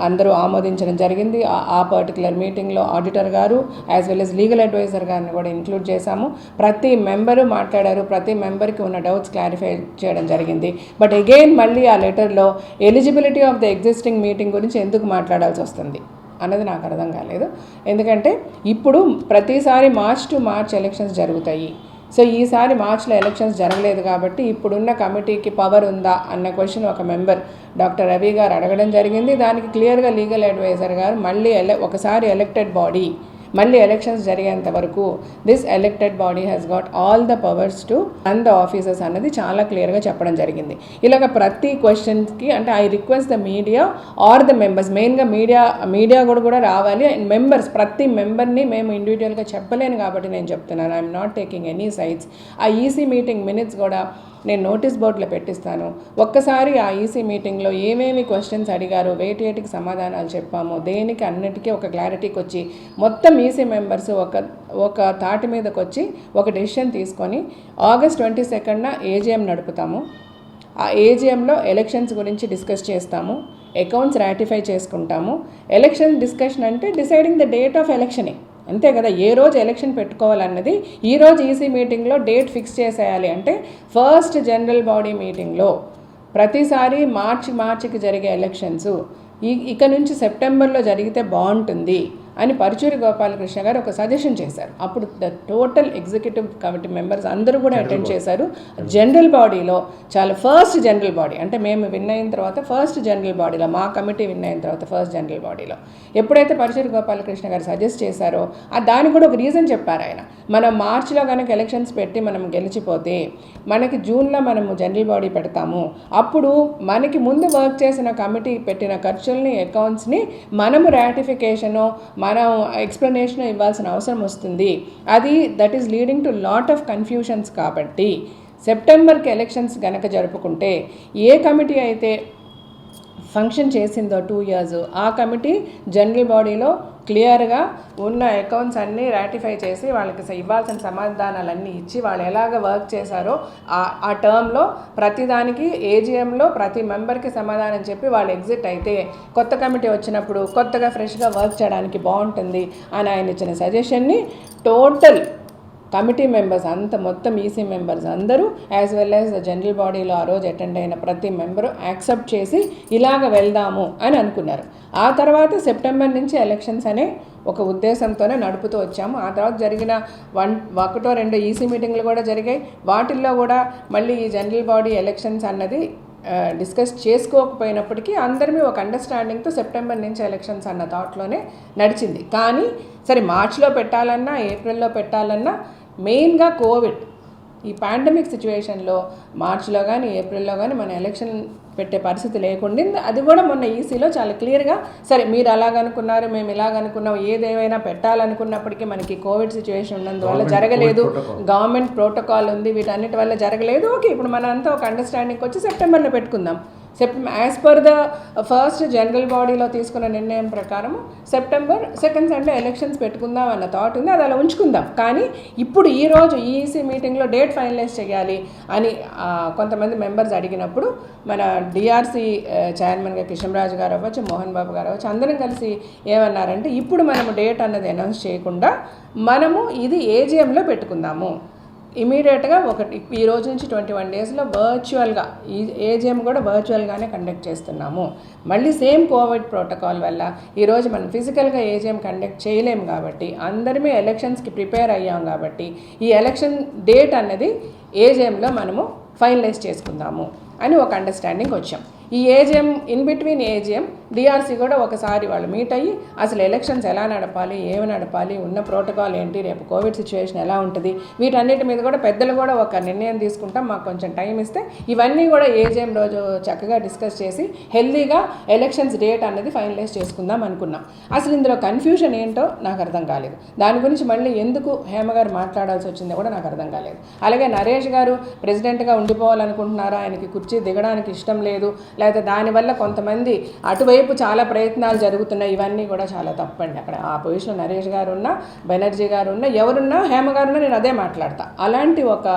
అందరూ ఆమోదించడం జరిగింది. ఆ పర్టికులర్ మీటింగ్లో ఆడిటర్ గారు as well as legal advisor గారిని కూడా ఇంక్లూడ్ చేశాము. ప్రతి మెంబరు మాట్లాడారు, ప్రతి మెంబర్కి ఉన్న డౌట్స్ క్లారిఫై చేయడం జరిగింది. బట్ అగైన్ మళ్ళీ ఆ లెటర్లో eligibility of the existing meeting గురించి ఎందుకు మాట్లాడాల్సి వస్తుంది అన్నది నాకు అర్థం కాలేదు. ఎందుకంటే ఇప్పుడు ప్రతిసారి మార్చ్ టు మార్చ్ ఎలక్షన్స్ జరుగుతాయి. సో ఈసారి మార్చ్లో ఎలక్షన్స్ జరగలేదు కాబట్టి ఇప్పుడున్న కమిటీకి పవర్ ఉందా అన్న క్వశ్చన్ ఒక మెంబర్ డాక్టర్ రవి గారు అడగడం జరిగింది. దానికి క్లియర్గా లీగల్ అడ్వైజర్ గారు మళ్ళీ ఒకసారి ఎలక్టెడ్ బాడీ మళ్ళీ ఎలక్షన్స్ జరిగేంత వరకు this elected body has got all the powers to run the officers అన్నది చాలా క్లియర్గా చెప్పడం జరిగింది. ఇలాగ ప్రతి క్వశ్చన్స్కి అంటే I request the media or the members, మెయిన్గా మీడియా కూడా రావాలి. అండ్ మెంబర్స్, ప్రతి మెంబర్ని మేము ఇండివిజువల్గా చెప్పలేను కాబట్టి నేను చెప్తున్నాను. I'm not taking any sides. ఆ ఈసీ మీటింగ్ మినిట్స్ కూడా నేను నోటీస్ బోర్డులో పెట్టిస్తాను. ఒక్కసారి ఆ ఈసీ మీటింగ్లో ఏమేమి క్వశ్చన్స్ అడిగారో వేటికి సమాధానాలు చెప్పాము, దేనికి అన్నిటికీ ఒక క్లారిటీకి వచ్చి మొత్తం ఈసీ మెంబర్స్ ఒక తాటి మీదకి వచ్చి ఒక డెసిషన్ తీసుకొని ఆగస్ట్ 22న ఏజీఎం నడుపుతాము. ఆ ఏజీఎంలో ఎలక్షన్స్ గురించి డిస్కస్ చేస్తాము, అకౌంట్స్ రాటిఫై చేసుకుంటాము. ఎలక్షన్ డిస్కషన్ అంటే డిసైడింగ్ ద డేట్ ఆఫ్ ఎలక్షనే, అంతే కదా. ఏ రోజు ఎలక్షన్ పెట్టుకోవాలన్నది ఈరోజు ఈసీ మీటింగ్లో డేట్ ఫిక్స్ చేసేయాలి. అంటే ఫస్ట్ జనరల్ బాడీ మీటింగ్లో ప్రతిసారి మార్చికి జరిగే ఎలక్షన్స్ ఇక నుంచి సెప్టెంబర్లో జరిగితే బాగుంటుంది అని పరుచూరి గోపాలకృష్ణ గారు ఒక సజెషన్ చేశారు. అప్పుడు the total executive committee members అందరూ కూడా అటెండ్ చేశారు. జనరల్ బాడీలో చాలా ఫస్ట్ జనరల్ బాడీ అంటే మేము విన్ అయిన తర్వాత ఫస్ట్ జనరల్ బాడీలో, మా కమిటీ విన్ అయిన తర్వాత ఫస్ట్ జనరల్ బాడీలో ఎప్పుడైతే పరుచూరి గోపాలకృష్ణ గారు సజెస్ట్ చేశారో దానికి కూడా ఒక రీజన్ చెప్పారు ఆయన. మనం మార్చిలో కనుక ఎలక్షన్స్ పెట్టి మనం గెలిచిపోతే మనకి జూన్లో మనము జనరల్ బాడీ పెడతాము. అప్పుడు మనకి ముందు వర్క్ చేసిన కమిటీ పెట్టిన ఖర్చుల్ని, అకౌంట్స్ని మనము రాటిఫికేషను, మనం ఎక్స్ప్లెనేషన్ ఇవ్వాల్సిన అవసరం వస్తుంది. That is leading to lot of confusions. కాబట్టి సెప్టెంబర్కి ఎలక్షన్స్ కనుక జరుపుకుంటే ఏ కమిటీ అయితే ఫంక్షన్ చేసిందో 2 years ఆ కమిటీ జనరల్ బాడీలో క్లియర్గా ఉన్న అకౌంట్స్ అన్నీ రాటిఫై చేసి వాళ్ళకి ఇవ్వాల్సిన సమాధానాలన్నీ ఇచ్చి వాళ్ళు ఎలాగ వర్క్ చేశారో ఆ టర్మ్లో ప్రతిదానికి ఏజీఎంలో ప్రతి మెంబర్కి సమాధానం చెప్పి వాళ్ళు ఎగ్జిట్ అయితే కొత్త కమిటీ వచ్చినప్పుడు కొత్తగా ఫ్రెష్గా వర్క్ చేయడానికి బాగుంటుంది అని ఆయన ఇచ్చిన సజెషన్ని టోటల్ కమిటీ మెంబర్స్ మొత్తం ఈసీ మెంబర్స్ అందరూ as well as the general బాడీలో ఆ రోజు అటెండ్ అయిన ప్రతి మెంబరు యాక్సెప్ట్ చేసి ఇలాగ వెళ్దాము అని అనుకున్నారు. ఆ తర్వాత సెప్టెంబర్ నుంచి ఎలక్షన్స్ అనే ఒక ఉద్దేశంతోనే నడుపుతూ వచ్చాము. ఆ తర్వాత జరిగిన 1-2 ఈసీ మీటింగ్లు కూడా జరిగాయి. వాటిల్లో కూడా మళ్ళీ ఈ జనరల్ బాడీ ఎలక్షన్స్ అన్నది డిస్కస్ చేసుకోకపోయినప్పటికీ అందరిమీ ఒక అండర్స్టాండింగ్తో సెప్టెంబర్ నుంచి ఎలక్షన్స్ అన్న థాట్లోనే నడిచింది. కానీ సరే మార్చిలో పెట్టాలన్నా ఏప్రిల్లో పెట్టాలన్నా మెయిన్గా కోవిడ్ ఈ పాండమిక్ సిచ్యువేషన్లో మార్చిలో కానీ ఏప్రిల్లో కానీ మన ఎలక్షన్ పెట్టే పరిస్థితి లేకుండా అది కూడా మొన్న ఈసీలో చాలా క్లియర్గా సరే మీరు అలాగనుకున్నారు, మేము ఇలాగనుకున్నాం, ఏదేమైనా పెట్టాలనుకున్నప్పటికీ మనకి కోవిడ్ సిచ్యువేషన్ ఉన్నందువల్ల జరగలేదు, గవర్నమెంట్ ప్రోటోకాల్ ఉంది, వీటన్నిటి వల్ల జరగలేదు. ఓకే, ఇప్పుడు మనం అంతా ఒక అండర్స్టాండింగ్కి వచ్చి సెప్టెంబర్లో పెట్టుకుందాం. As per the first general బాడీలో తీసుకున్న నిర్ణయం ప్రకారం సెప్టెంబర్ 2nd సండే ఎలక్షన్స్ పెట్టుకుందాం అన్న థాట్ ఉంది. అది అలా ఉంచుకుందాం. కానీ ఇప్పుడు ఈరోజు ఈసీ మీటింగ్లో డేట్ ఫైనలైజ్ చేయాలి అని కొంతమంది మెంబర్స్ అడిగినప్పుడు మన డిఆర్సీ చైర్మన్గా కృష్ణరాజు గారు అవ్వచ్చు, మోహన్ బాబు గారు అవ్వచ్చు, అందరం కలిసి ఏమన్నారంటే ఇప్పుడు మనము డేట్ అన్నది అనౌన్స్ చేయకుండా మనము ఇది ఏజీఎంలో పెట్టుకుందాము. ఇమీడియట్గా ఈ రోజు నుంచి 21 daysలో వర్చువల్గా ఈ ఏజీఎం కూడా వర్చువల్గానే కండక్ట్ చేస్తున్నాము. మళ్ళీ సేమ్ కోవిడ్ ప్రోటోకాల్ వల్ల ఈరోజు మనం ఫిజికల్గా ఏజీఎం కండక్ట్ చేయలేము కాబట్టి అందరిమీ ఎలక్షన్స్కి ప్రిపేర్ అయ్యాం కాబట్టి ఈ ఎలక్షన్ డేట్ అన్నది ఏజీఎంలో మనము ఫైనలైజ్ చేసుకుందాము అని ఒక అండర్స్టాండింగ్ వచ్చాం. ఈ AGM in between AGM DRC కూడా ఒకసారి వాళ్ళు మీట్ అయ్యి అసలు ఎలక్షన్స్ ఎలా నడపాలి, ఏమి నడపాలి, ఉన్న ప్రోటోకాల్ ఏంటి, రేపు కోవిడ్ సిచ్యువేషన్ ఎలా ఉంటుంది, వీటన్నిటి మీద కూడా పెద్దలు కూడా ఒక నిర్ణయం తీసుకుంటాం, మాకు కొంచెం టైం ఇస్తే ఇవన్నీ కూడా ఏజీఎం రోజు చక్కగా డిస్కస్ చేసి హెల్దీగా ఎలక్షన్స్ డేట్ అన్నది ఫైనలైజ్ చేసుకుందాం అనుకున్నాం. అసలు ఇందులో కన్ఫ్యూజన్ ఏంటో నాకు అర్థం కాలేదు. దాని గురించి మళ్ళీ ఎందుకు హేమ గారు మాట్లాడాల్సి వచ్చిందో కూడా నాకు అర్థం కాలేదు. అలాగే నరేష్ గారు ప్రెసిడెంట్గా ఉండిపోవాలనుకుంటున్నారా, ఆయనకి కుర్చీ దిగడానికి ఇష్టం లేదు, లేకపోతే దానివల్ల కొంతమంది అటువైపు చాలా ప్రయత్నాలు జరుగుతున్నాయి, ఇవన్నీ కూడా చాలా తప్పండి. అక్కడ ఆ పొజిషన్ నరేష్ గారు ఉన్నా, బెనర్జీ గారు ఉన్నా, ఎవరున్నా, హేమ గారున్నా నేను అదే మాట్లాడతా. అలాంటి ఒక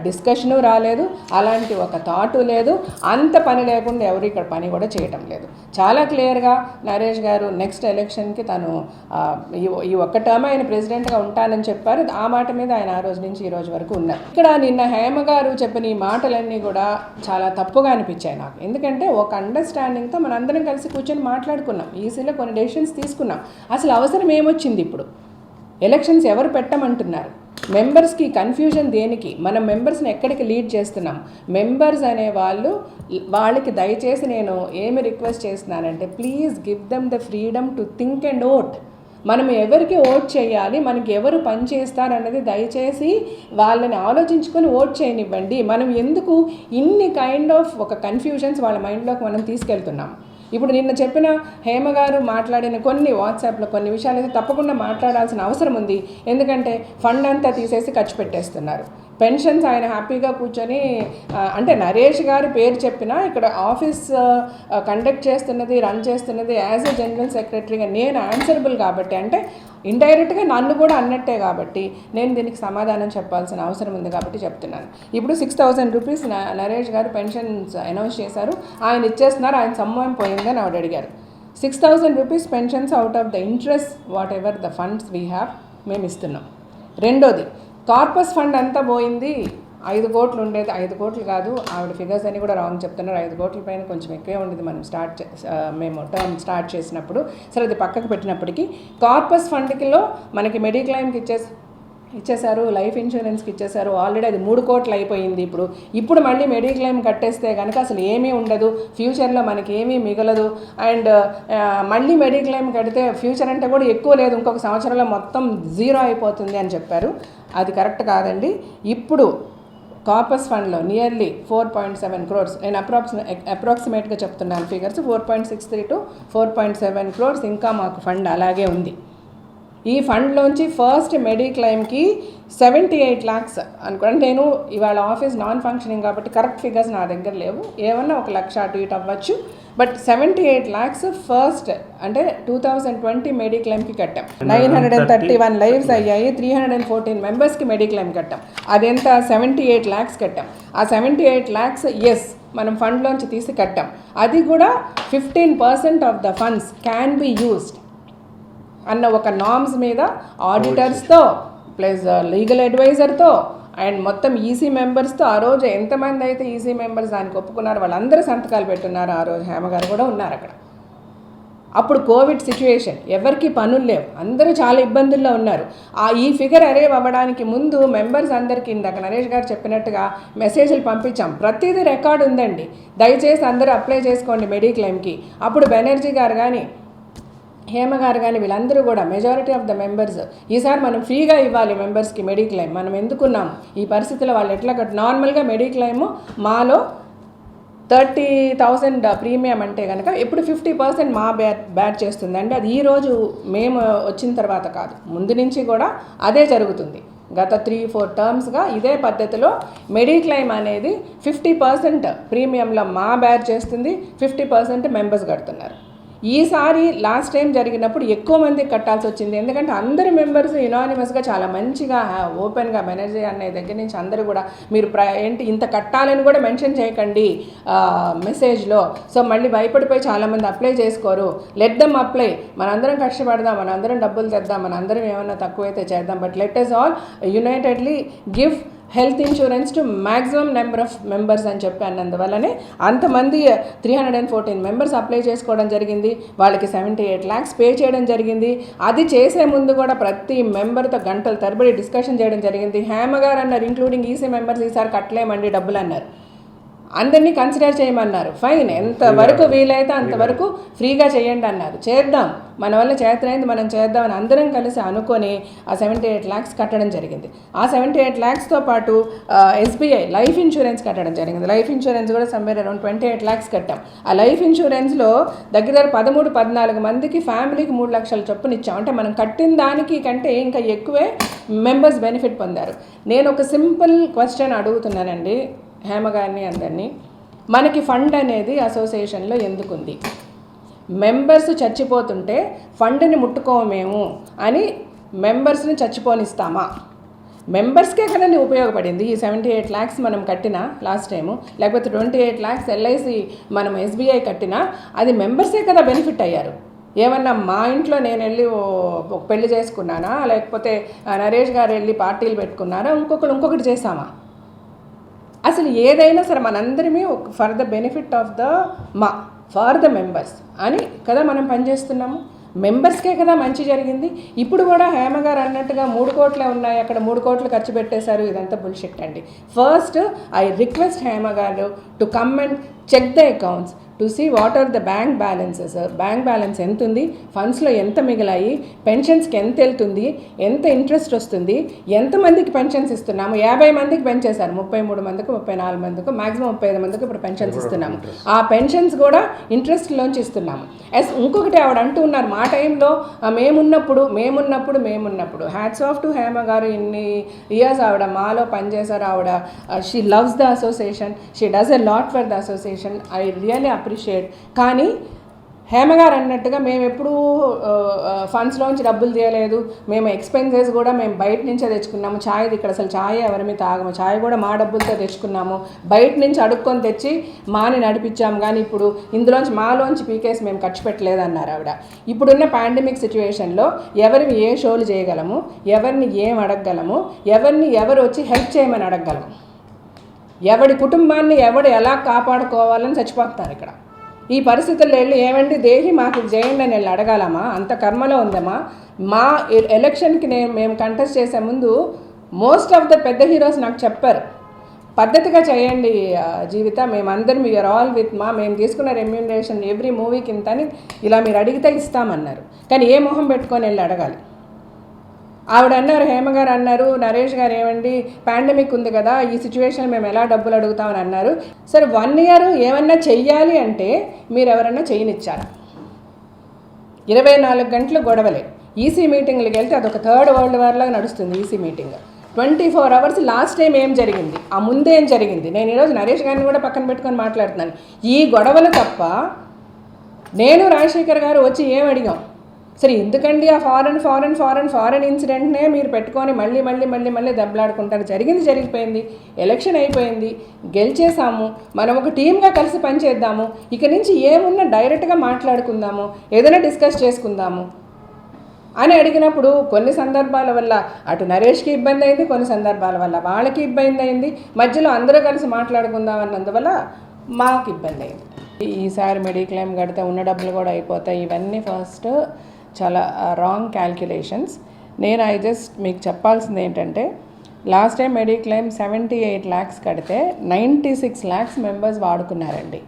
డిస్కషను రాలేదు, అలాంటి ఒక థాటు లేదు, అంత పని లేకుండా ఎవరు ఇక్కడ పని కూడా చేయటం లేదు. చాలా క్లియర్గా నరేష్ గారు నెక్స్ట్ ఎలక్షన్కి తను ఈ ఒక్క టర్మ్ ఆయన ప్రెసిడెంట్గా ఉంటానని చెప్పారు. ఆ మాట మీద ఆయన ఆ రోజు నుంచి ఈ రోజు వరకు ఉన్నారు. ఇక్కడ నిన్న హేమ గారు చెప్పిన ఈ మాటలన్నీ కూడా చాలా తప్పుగా అనిపించాయి నాకు. ఎందుకంటే ఒక అండర్స్టాండింగ్తో మనందరం కలిసి కూర్చొని మాట్లాడుకున్నాం, ఈసీలో కొన్ని డెసిషన్స్ తీసుకున్నాం. అసలు అవసరం ఏమొచ్చింది? ఇప్పుడు ఎలక్షన్స్ ఎవరు పెట్టమంటున్నారు? మెంబర్స్కి కన్ఫ్యూజన్ దేనికి? మనం మెంబర్స్ని ఎక్కడికి లీడ్ చేస్తున్నాం? మెంబర్స్ అనే వాళ్ళకి దయచేసి నేను ఏమి రిక్వెస్ట్ చేస్తున్నానంటే please give them the freedom to think and vote. మనం ఎవరికి ఓట్ చేయాలి, మనకి ఎవరు పని చేస్తారన్నది దయచేసి వాళ్ళని ఆలోచించుకొని ఓట్ చేయనివ్వండి. మనం ఎందుకు ఇన్ని కైండ్ ఆఫ్ ఒక కన్ఫ్యూజన్స్ వాళ్ళ మైండ్లోకి మనం తీసుకెళ్తున్నాం? ఇప్పుడు నిన్న చెప్పిన హేమ గారు మాట్లాడిన కొన్ని వాట్సాప్లో కొన్ని విషయాలు అయితే తప్పకుండా మాట్లాడాల్సిన అవసరం ఉంది. ఎందుకంటే ఫండ్ అంతా తీసేసి ఖర్చు పెట్టేస్తున్నారు. పెన్షన్స్ ఆయన హ్యాపీగా కూర్చొని అంటే నరేష్ గారి పేరు చెప్పినా ఇక్కడ ఆఫీస్ కండక్ట్ చేస్తున్నది, రన్ చేస్తున్నది యాజ్ ఎ జనరల్ సెక్రటరీగా నేను ఆన్సరబుల్ కాబట్టి, అంటే ఇండైరెక్ట్గా నన్ను కూడా అన్నట్టే కాబట్టి నేను దీనికి సమాధానం చెప్పాల్సిన అవసరం ఉంది కాబట్టి చెప్తున్నాను. ఇప్పుడు 6,000 రూపీస్ నరేష్ గారు పెన్షన్స్ అనౌన్స్ చేశారు, ఆయన ఇచ్చేస్తున్నారు, ఆయన సమ్మం పోయిందని ఆవిడ అడిగారు. 6,000 rupees pensions out of the interest what ever the funds we have మేము ఇస్తున్నాం. రెండోది, కార్పస్ ఫండ్ అంతా పోయింది, 5 కోట్లు ఉండేది, 5 కోట్లు కాదు, ఆవిడ ఫిగర్స్ అని కూడా రాంగ్ చెప్తున్నారు, 5 కోట్ల పైన కొంచెం ఎక్కువే ఉండేది మనం మేము టర్మ్ స్టార్ట్ చేసినప్పుడు. సరే అది పక్కకు పెట్టినప్పటికీ కార్పస్ ఫండ్కిలో మనకి మెడిక్లైమ్కి ఇచ్చేశారు, లైఫ్ ఇన్సూరెన్స్కి ఇచ్చేశారు, ఆల్రెడీ అది 3 కోట్లు అయిపోయింది. ఇప్పుడు మళ్ళీ మెడిక్లైమ్ కట్టేస్తే కనుక అసలు ఏమీ ఉండదు, ఫ్యూచర్లో మనకి ఏమీ మిగలదు. అండ్ మళ్ళీ మెడిక్లైమ్ కడితే ఫ్యూచర్ అంటే కూడా ఎక్కువ లేదు, ఇంకొక సంవత్సరంలో మొత్తం 0 అయిపోతుంది అని చెప్పారు. అది కరెక్ట్ కాదండి. ఇప్పుడు కార్పస్ ఫండ్లో నియర్లీ 4.7 crores, నేను అప్రాక్సిమేట్గా చెప్తున్నాను ఫిగర్స్, 4.63 to 4.7 crores ఇంకా మాకు ఫండ్ అలాగే ఉంది. ఈ ఫండ్లోంచి ఫస్ట్ మెడిక్లైమ్కి 78 lakhs అనుకోండి. నేను ఇవాళ ఆఫీస్ నాన్ ఫంక్షనింగ్ కాబట్టి కరెక్ట్ ఫిగర్స్ నా దగ్గర లేవు, ఏమన్నా 1 లక్ష అటు ఇటు అవ్వచ్చు. బట్ 78 lakhs ఫస్ట్ అంటే 2020 మెడిక్లైమ్కి కట్టాం. 931 lives అయ్యాయి, 314 మెంబర్స్కి మెడిక్లైమ్ కట్టాం. అదెంత 78 lakhs కట్టాం. ఆ 78 lakhs ఎస్ మనం ఫండ్లోంచి తీసి కట్టాం. అది కూడా 15% of the funds can be used అన్న ఒక నామ్స్ మీద ఆడిటర్స్తో ప్లస్ లీగల్ అడ్వైజర్తో అండ్ మొత్తం ఈసీ మెంబర్స్తో, ఆ రోజు ఎంతమంది అయితే ఈసీ మెంబర్స్ దానికి ఒప్పుకున్నారు వాళ్ళందరూ సంతకాలు పెట్టున్నారు. ఆ రోజు హేమ గారు కూడా ఉన్నారు అక్కడ. అప్పుడు కోవిడ్ సిచ్యువేషన్, ఎవరికి పనులు లేవు, అందరూ చాలా ఇబ్బందుల్లో ఉన్నారు. ఈ ఫిగర్ అరేవ్ అవ్వడానికి ముందు మెంబర్స్ అందరికీ ఇందాక నరేష్ గారు చెప్పినట్టుగా మెసేజ్లు పంపించాం, ప్రతిదీ రికార్డు ఉందండి, దయచేసి అందరూ అప్లై చేసుకోండి మెడిక్లైమ్కి. అప్పుడు బెనర్జీ గారు కానీ హేమ గారు కానీ వీళ్ళందరూ కూడా మెజారిటీ ఆఫ్ ద మెంబర్స్ ఈసారి మనం ఫ్రీగా ఇవ్వాలి మెంబర్స్కి మెడిక్లైమ్, మనం ఎందుకున్నాం ఈ పరిస్థితిలో, వాళ్ళు ఎట్లా నార్మల్గా మెడిక్లైమ్ మాలో 30,000 ప్రీమియం అంటే కనుక ఇప్పుడు 50% మా బ్యాట్ చేస్తుందండి. అది ఈరోజు మేము వచ్చిన తర్వాత కాదు, ముందు నుంచి కూడా అదే జరుగుతుంది. గత 3-4 టర్మ్స్గా ఇదే పద్ధతిలో మెడిక్లైమ్ అనేది 50% ప్రీమియంలో మా బ్యాట్ చేస్తుంది, 50% మెంబర్స్ కడుతున్నారు. ఈసారి లాస్ట్ టైం జరిగినప్పుడు ఎక్కువ మందికి కట్టాల్సి వచ్చింది, ఎందుకంటే అందరు మెంబర్స్ యునానిమస్గా చాలా మంచిగా ఓపెన్గా బెనర్జీ అనే దగ్గర నుంచి అందరూ కూడా మీరు ఏంటి ఇంత కట్టాలని కూడా మెన్షన్ చేయకండి మెసేజ్లో, సో మళ్ళీ భయపడిపోయి చాలామంది అప్లై చేసుకోరు, లెట్ దమ్ అప్లై, మనందరం కష్టపడదాం, మనందరం డబ్బులు తెద్దాం, మనందరం ఏమన్నా తక్కువైతే చేద్దాం, but let us all unitedly give health insurance to maximum number of members అని చెప్పి అన్నందువల్లనే అంతమంది 314 మెంబర్స్ అప్లై చేసుకోవడం జరిగింది. వాళ్ళకి 78 lakhs పే చేయడం జరిగింది. అది చేసే ముందు కూడా ప్రతి మెంబర్తో గంటల తరబడి డిస్కషన్ చేయడం జరిగింది. హేమ గారు అన్నారు, ఇంక్లూడింగ్ ఈసీ మెంబర్స్ ఈసారి కట్టలేమండి డబ్బులు అన్నారు, అందరినీ కన్సిడర్ చేయమన్నారు. ఫైన్, ఎంతవరకు వీలైతే అంతవరకు ఫ్రీగా చేయండి అన్నారు. చేద్దాం, మన వల్ల చేతనైంది మనం చేద్దామని అందరం కలిసి అనుకొని ఆ 78 lakhs కట్టడం జరిగింది. ఆ 78 lakhsతో పాటు ఎస్బీఐ లైఫ్ ఇన్సూరెన్స్ కట్టడం జరిగింది. లైఫ్ ఇన్సూరెన్స్ కూడా సమ్వేర్ అరౌండ్ 28 lakhs కట్టాం. ఆ లైఫ్ ఇన్సూరెన్స్లో దగ్గర 13-14 మందికి ఫ్యామిలీకి 3 లక్షల చొప్పున ఇచ్చాం. అంటే మనం కట్టిన దానికి కంటే ఇంకా ఎక్కువే మెంబర్స్ బెనిఫిట్ పొందారు. నేను ఒక సింపుల్ క్వశ్చన్ అడుగుతున్నానండి హేమ గారిని అందరినీ, మనకి ఫండ్ అనేది అసోసియేషన్లో ఎందుకుంది? మెంబర్స్ చచ్చిపోతుంటే ఫండ్ని ముట్టుకోమేము అని మెంబర్స్ని చచ్చిపోనిస్తామా? మెంబర్స్కే కదండి ఉపయోగపడింది ఈ 78 lakhs మనం కట్టినా లాస్ట్ టైము, లేకపోతే 28 lakhs ఎల్ఐసి మనం ఎస్బీఐ కట్టినా అది మెంబర్సే కదా బెనిఫిట్ అయ్యారు. ఏమన్నా మా ఇంట్లో నేను వెళ్ళి ఒక పెళ్లి చేసుకున్నానా, లేకపోతే నరేష్ గారు వెళ్ళి పార్టీలు పెట్టుకున్నారా, ఇంకొకటి చేసామా? అసలు ఏదైనా సరే మనందరిమీ for the benefit of for the members అని కదా మనం పనిచేస్తున్నాము. మెంబర్స్కే కదా మంచి జరిగింది. ఇప్పుడు కూడా హేమ గారు అన్నట్టుగా 3 కోట్లే ఉన్నాయి, అక్కడ 3 కోట్లు ఖర్చు పెట్టేశారు, ఇదంతా బుల్షిట్ అండి. ఫస్ట్ ఐ రిక్వెస్ట్ హేమ గారు to come and check the accounts, to see what are the bank balances, bank balance ఎంత ఉంది, ఫండ్స్లో ఎంత మిగిలాయి, పెన్షన్స్కి ఎంత వెళ్తుంది, ఎంత ఇంట్రెస్ట్ వస్తుంది, ఎంతమందికి పెన్షన్స్ ఇస్తున్నాము. 50 మందికి పెంచేశారు, 33 మందికి 34 మందికి మ్యాక్సిమం 35 మందికి ఇప్పుడు పెన్షన్స్ ఇస్తున్నాము. ఆ పెన్షన్స్ కూడా ఇంట్రెస్ట్లోంచి ఇస్తున్నాము. ఇంకొకటి ఆవిడ అంటూ ఉన్నారు, మా టైంలో మేమున్నప్పుడు హ్యాట్స్ ఆఫ్ టు హేమ గారు. ఇన్ని ఇయర్స్ ఆవిడ మాలో పనిచేశారు. ఆవిడ she loves the association, she does a lot for the association. I really appreciate. కానీ హేమ గారు అన్నట్టుగా మేము ఎప్పుడూ ఫండ్స్లోంచి డబ్బులు తీయలేదు, మేము ఎక్స్పెన్సెస్ కూడా మేము బయట నుంచే తెచ్చుకున్నాము. ఛాయ్ది ఇక్కడ అసలు ఛాయ్ ఎవరిమీ తాగము, ఛాయ్ కూడా మా డబ్బులతో తెచ్చుకున్నాము, బయట నుంచి అడుక్కొని తెచ్చి మాని నడిపించాము. కానీ ఇప్పుడు ఇందులోంచి మాలోంచి పీకేసి మేము ఖర్చు పెట్టలేదన్నారు ఆవిడ. ఇప్పుడున్న పాండమిక్ సిచ్యువేషన్లో ఎవరిని ఏ షోలు చేయగలము, ఎవరిని ఏం అడగగలము, ఎవరు వచ్చి హెల్ప్ చేయమని అడగగలము, ఎవడి కుటుంబాన్ని ఎవడు ఎలా కాపాడుకోవాలని చచ్చిపోతున్నారు ఇక్కడ. ఈ పరిస్థితుల్లో వెళ్ళి ఏమండి దేహి మాకు చేయండి అని వెళ్ళి అడగాలమ్మా? అంత కర్మలో ఉందమ్మా. మా ఎలక్షన్కి మేము కంటెస్ట్ చేసే ముందు మోస్ట్ ఆఫ్ ద పెద్ద హీరోస్ నాకు చెప్పారు, పద్ధతిగా చేయండి జీవిత, మేమందరం యూఆర్ ఆల్ విత్ మేము తీసుకున్న రెమ్యూనరేషన్ ఎవ్రీ మూవీకి ఇంత అని ఇలా మీరు అడిగితే ఇస్తామన్నారు. కానీ ఏ మొహం పెట్టుకొని వెళ్ళి అడగాలి? ఆవిడ అన్నారు, హేమ గారు అన్నారు, నరేష్ గారు ఏమండి పాండమిక్ ఉంది కదా, ఈ సిచ్యువేషన్ మేము ఎలా డబ్బులు అడుగుతామని అన్నారు. సరే 1 ఇయర్ ఏమన్నా చెయ్యాలి అంటే మీరు ఎవరన్నా చేయనిచ్చారా? 24 గంటలు గొడవలే. ఈసీ మీటింగ్లకు వెళ్తే అదొక థర్డ్ వరల్డ్ వార్లాగా నడుస్తుంది EC meeting. 24 hours. Last time ఏం జరిగింది, ఆ ముందేం జరిగింది? నేను ఈరోజు నరేష్ గారిని కూడా పక్కన పెట్టుకొని మాట్లాడుతున్నాను. ఈ గొడవలు తప్ప నేను రాజశేఖర్ గారు వచ్చి ఏం అడిగాం? సరే ఎందుకండి ఆ ఫారెన్ ఇన్సిడెంట్నే మీరు పెట్టుకొని మళ్ళీ దెబ్బలాడుకుంటారు. జరిగిపోయింది, ఎలక్షన్ అయిపోయింది, గెలిచేసాము, మనం ఒక టీమ్గా కలిసి పనిచేద్దాము, ఇక నుంచి ఏమున్నా డైరెక్ట్గా మాట్లాడుకుందాము, ఏదైనా డిస్కస్ చేసుకుందాము అని అడిగినప్పుడు కొన్ని సందర్భాల వల్ల అటు నరేష్కి ఇబ్బంది అయింది, కొన్ని సందర్భాల వల్ల వాళ్ళకి ఇబ్బంది అయింది, మధ్యలో అందరూ కలిసి మాట్లాడుకుందాం అన్నందువల్ల మాకు ఇబ్బంది అయింది. ఈసారి మెడిక్లెయిమ్ కడితే ఉన్న డబ్బులు కూడా అయిపోతాయి. ఇవన్నీ ఫస్ట్ చాలా రాంగ్ క్యాల్కులేషన్స్. నేను మీకు చెప్పాల్సింది ఏంటంటే, లాస్ట్ టైం మెడిక్లెయిమ్ 78 lakhs కడితే 96 lakhs మెంబర్స్ వాడుకున్నారండి.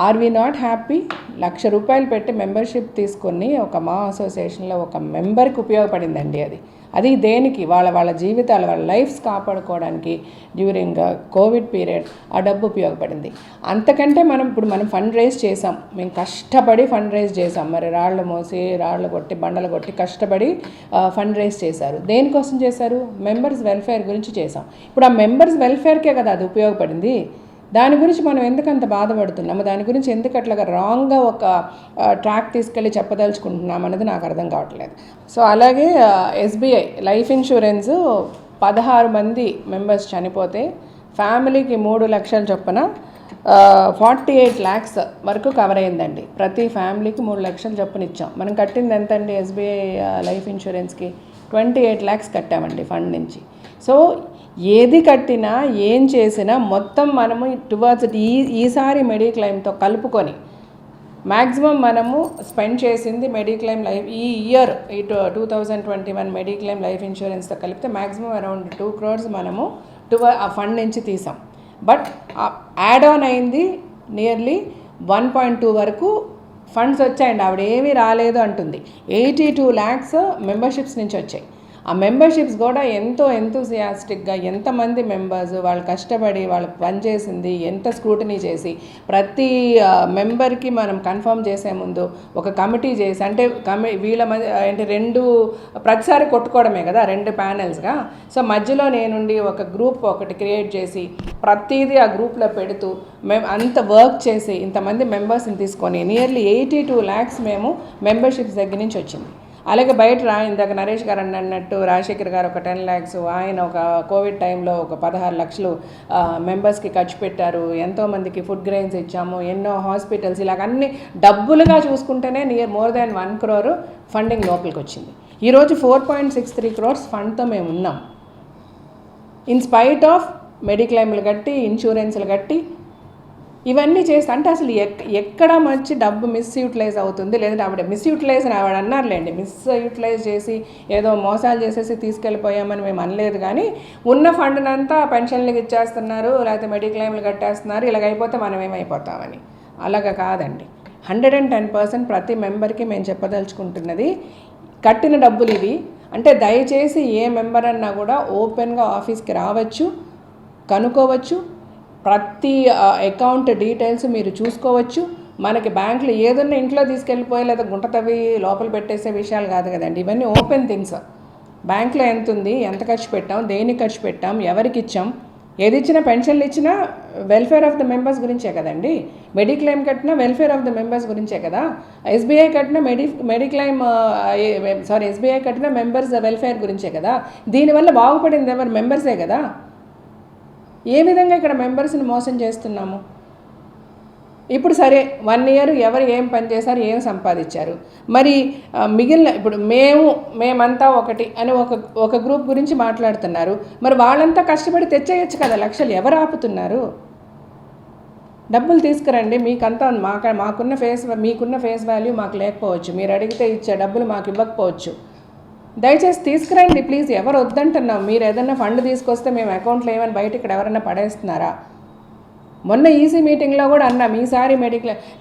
Are we not happy? 1,00,000 రూపాయలు పెట్టి మెంబర్షిప్ తీసుకొని ఒక మా అసోసియేషన్లో ఒక మెంబర్కి ఉపయోగపడిందండి. అది దేనికి? వాళ్ళ జీవితాలు, వాళ్ళ లైఫ్స్ కాపాడుకోవడానికి డ్యూరింగ్ కోవిడ్ పీరియడ్ ఆ డబ్బు ఉపయోగపడింది. అంతకంటే మనం ఫండ్ రైజ్ చేసాం, మేము కష్టపడి ఫండ్ రైజ్ చేసాం. మరి రాళ్ళు మోసి రాళ్ళు కొట్టి బండలు కొట్టి కష్టపడి ఫండ్ రైజ్ చేశారు. దేనికోసం చేశారు? మెంబర్స్ వెల్ఫేర్ గురించి చేసాం. ఇప్పుడు ఆ మెంబర్స్ వెల్ఫేర్కే కదా అది ఉపయోగపడింది. దాని గురించి మనం ఎందుకు అంత బాధపడుతున్నాము, దాని గురించి ఎందుకు అట్లాగా రాంగ్గా ఒక ట్రాక్ తీసుకెళ్ళి చెప్పదలుచుకుంటున్నాం అనేది నాకు అర్థం కావట్లేదు. సో అలాగే ఎస్బీఐ లైఫ్ ఇన్సూరెన్స్ 16 మంది మెంబర్స్ చనిపోతే ఫ్యామిలీకి 3 లక్షల చొప్పున 48 lakhs వరకు కవర్ అయిందండి. ప్రతి ఫ్యామిలీకి 3 లక్షల చొప్పున ఇచ్చాం. మనం కట్టింది ఎంత అండి ఎస్బీఐ లైఫ్ ఇన్సూరెన్స్కి? 28 lakhs కట్టామండి ఫండ్ నుంచి. సో ఏది కట్టినా ఏం చేసినా మొత్తం మనము టువర్డ్స్ ఈసారి మెడిక్లెయిమ్తో కలుపుకొని మ్యాక్సిమం మనము స్పెండ్ చేసింది మెడిక్లెయిమ్ లైఫ్ ఈ ఇయర్ 2021 మెడిక్లెయిమ్ లైఫ్ ఇన్సూరెన్స్తో కలిపితే మ్యాక్సిమం అరౌండ్ 2 crores మనము ఆ ఫండ్ నుంచి తీసాం. బట్ యాడ్ ఆన్ అయింది నియర్లీ 1.2 వరకు ఫండ్స్ వచ్చాయండి. ఆవిడ ఏమీ రాలేదు అంటుంది. 82 lakhs మెంబర్షిప్స్ నుంచి వచ్చాయి. ఆ మెంబర్షిప్స్ కూడా ఎంతో ఎంతూసియాస్టిక్గా ఎంతమంది మెంబర్స్ వాళ్ళు కష్టపడి వాళ్ళు పనిచేసింది, ఎంత స్క్రూటినీ చేసి ప్రతి మెంబర్కి మనం కన్ఫర్మ్ చేసే ముందు ఒక కమిటీ చేసి, అంటే వీళ్ళ అంటే ప్రతిసారి కొట్టుకోవడమే కదా 2 panelsగా. సో మధ్యలో నేనుండి ఒక గ్రూప్ ఒకటి క్రియేట్ చేసి ప్రతిదీ ఆ గ్రూప్లో పెడుతూ మేము అంత వర్క్ చేసి ఇంతమంది మెంబర్స్ని తీసుకొని నియర్లీ 82 lakhs మేము మెంబర్షిప్స్ దగ్గర నుంచి వచ్చింది. అలాగే బయట ఇందాక నరేష్ గారు అన్నట్టు రాజశేఖర్ గారు ఒక 10 lakhs, ఆయన ఒక కోవిడ్ టైంలో ఒక 16 లక్షలు మెంబర్స్కి ఖర్చు పెట్టారు. ఎంతోమందికి ఫుడ్ గ్రెయిన్స్ ఇచ్చాము, ఎన్నో హాస్పిటల్స్, ఇలాగ అన్ని డబ్బులుగా చూసుకుంటేనే మోర్ దాన్ 1 crore ఫండింగ్ లోపలికి వచ్చింది. ఈరోజు 4.63 crores ఫండ్తో మేము ఉన్నాం. ఇన్ స్పైట్ ఆఫ్ మెడిక్లెయిమ్లు కట్టి ఇన్సూరెన్స్లు కట్టి ఇవన్నీ చేస్తే అంటే అసలు ఎక్కడ మంచి డబ్బు మిస్యూటిలైజ్ అవుతుంది, లేదంటే ఆవిడ మిస్యూటిలైజ్ అని ఆవిడ అన్నారులేండి. మిస్యూటిలైజ్ చేసి ఏదో మోసాలు చేసేసి తీసుకెళ్ళిపోయామని మేము అనలేదు. కానీ ఉన్న ఫండ్నంతా పెన్షన్లకు ఇచ్చేస్తున్నారు, లేకపోతే మెడిక్లెయిమ్లు కట్టేస్తున్నారు, ఇలాగైపోతే మనం ఏమైపోతామని అలాగా కాదండి. 110% ప్రతి మెంబర్కి మేము చెప్పదలుచుకుంటున్నది, కట్టిన డబ్బులు ఇవి అంటే దయచేసి ఏ మెంబర్ అన్నా కూడా ఓపెన్గా ఆఫీస్కి రావచ్చు, కనుక్కోవచ్చు, ప్రతి అకౌంట్ డీటెయిల్స్ మీరు చూసుకోవచ్చు. మనకి బ్యాంకులో ఏదన్నా ఇంట్లో తీసుకెళ్ళిపోయి లేదా గుంట తవ్వి లోపల పెట్టేసే విషయాలు కాదు కదండి, ఇవన్నీ ఓపెన్ థింగ్స్. బ్యాంకులో ఎంత ఉంది, ఎంత ఖర్చు పెట్టాం, దేనికి ఖర్చు పెట్టాం, ఎవరికి ఇచ్చాం, ఏది ఇచ్చినా పెన్షన్లు ఇచ్చినా వెల్ఫేర్ ఆఫ్ ద మెంబర్స్ గురించే కదండి. మెడిక్లెయిమ్ కట్టినా వెల్ఫేర్ ఆఫ్ ద మెంబర్స్ గురించే కదా. ఎస్బీఐ కట్టిన ఎస్బీఐ కట్టిన మెంబర్స్ వెల్ఫేర్ గురించే కదా. దీనివల్ల బాగుపడింది ఎవరు? మెంబర్సే కదా. ఏ విధంగా ఇక్కడ మెంబర్స్ని మోసం చేస్తున్నాము? ఇప్పుడు సరే 1 year ఎవరు ఏం పని చేశారు, ఏం సంపాదించారు, మరి మిగిలిన ఇప్పుడు మేమంతా ఒకటి అని ఒక గ్రూప్ గురించి మాట్లాడుతున్నారు. మరి వాళ్ళంతా కష్టపడి తెచ్చేయచ్చు కదా లక్షలు, ఎవరు ఆపుతున్నారు? డబ్బులు తీసుకురండి, మీకంతా మీకున్న ఫేస్ వాల్యూ మాకు లేకపోవచ్చు, మీరు అడిగితే ఇచ్చే డబ్బులు మాకు ఇవ్వకపోవచ్చు, దయచేసి తీసుకురండి ప్లీజ్. ఎవరు వద్దంటున్నాం? మీరు ఏదన్నా ఫండ్ తీసుకొస్తే మేము అకౌంట్లో ఏమైనా బయట ఇక్కడ ఎవరైనా పడేస్తున్నారా? మొన్న ఈసీ మీటింగ్లో కూడా అన్నాం, ఈసారి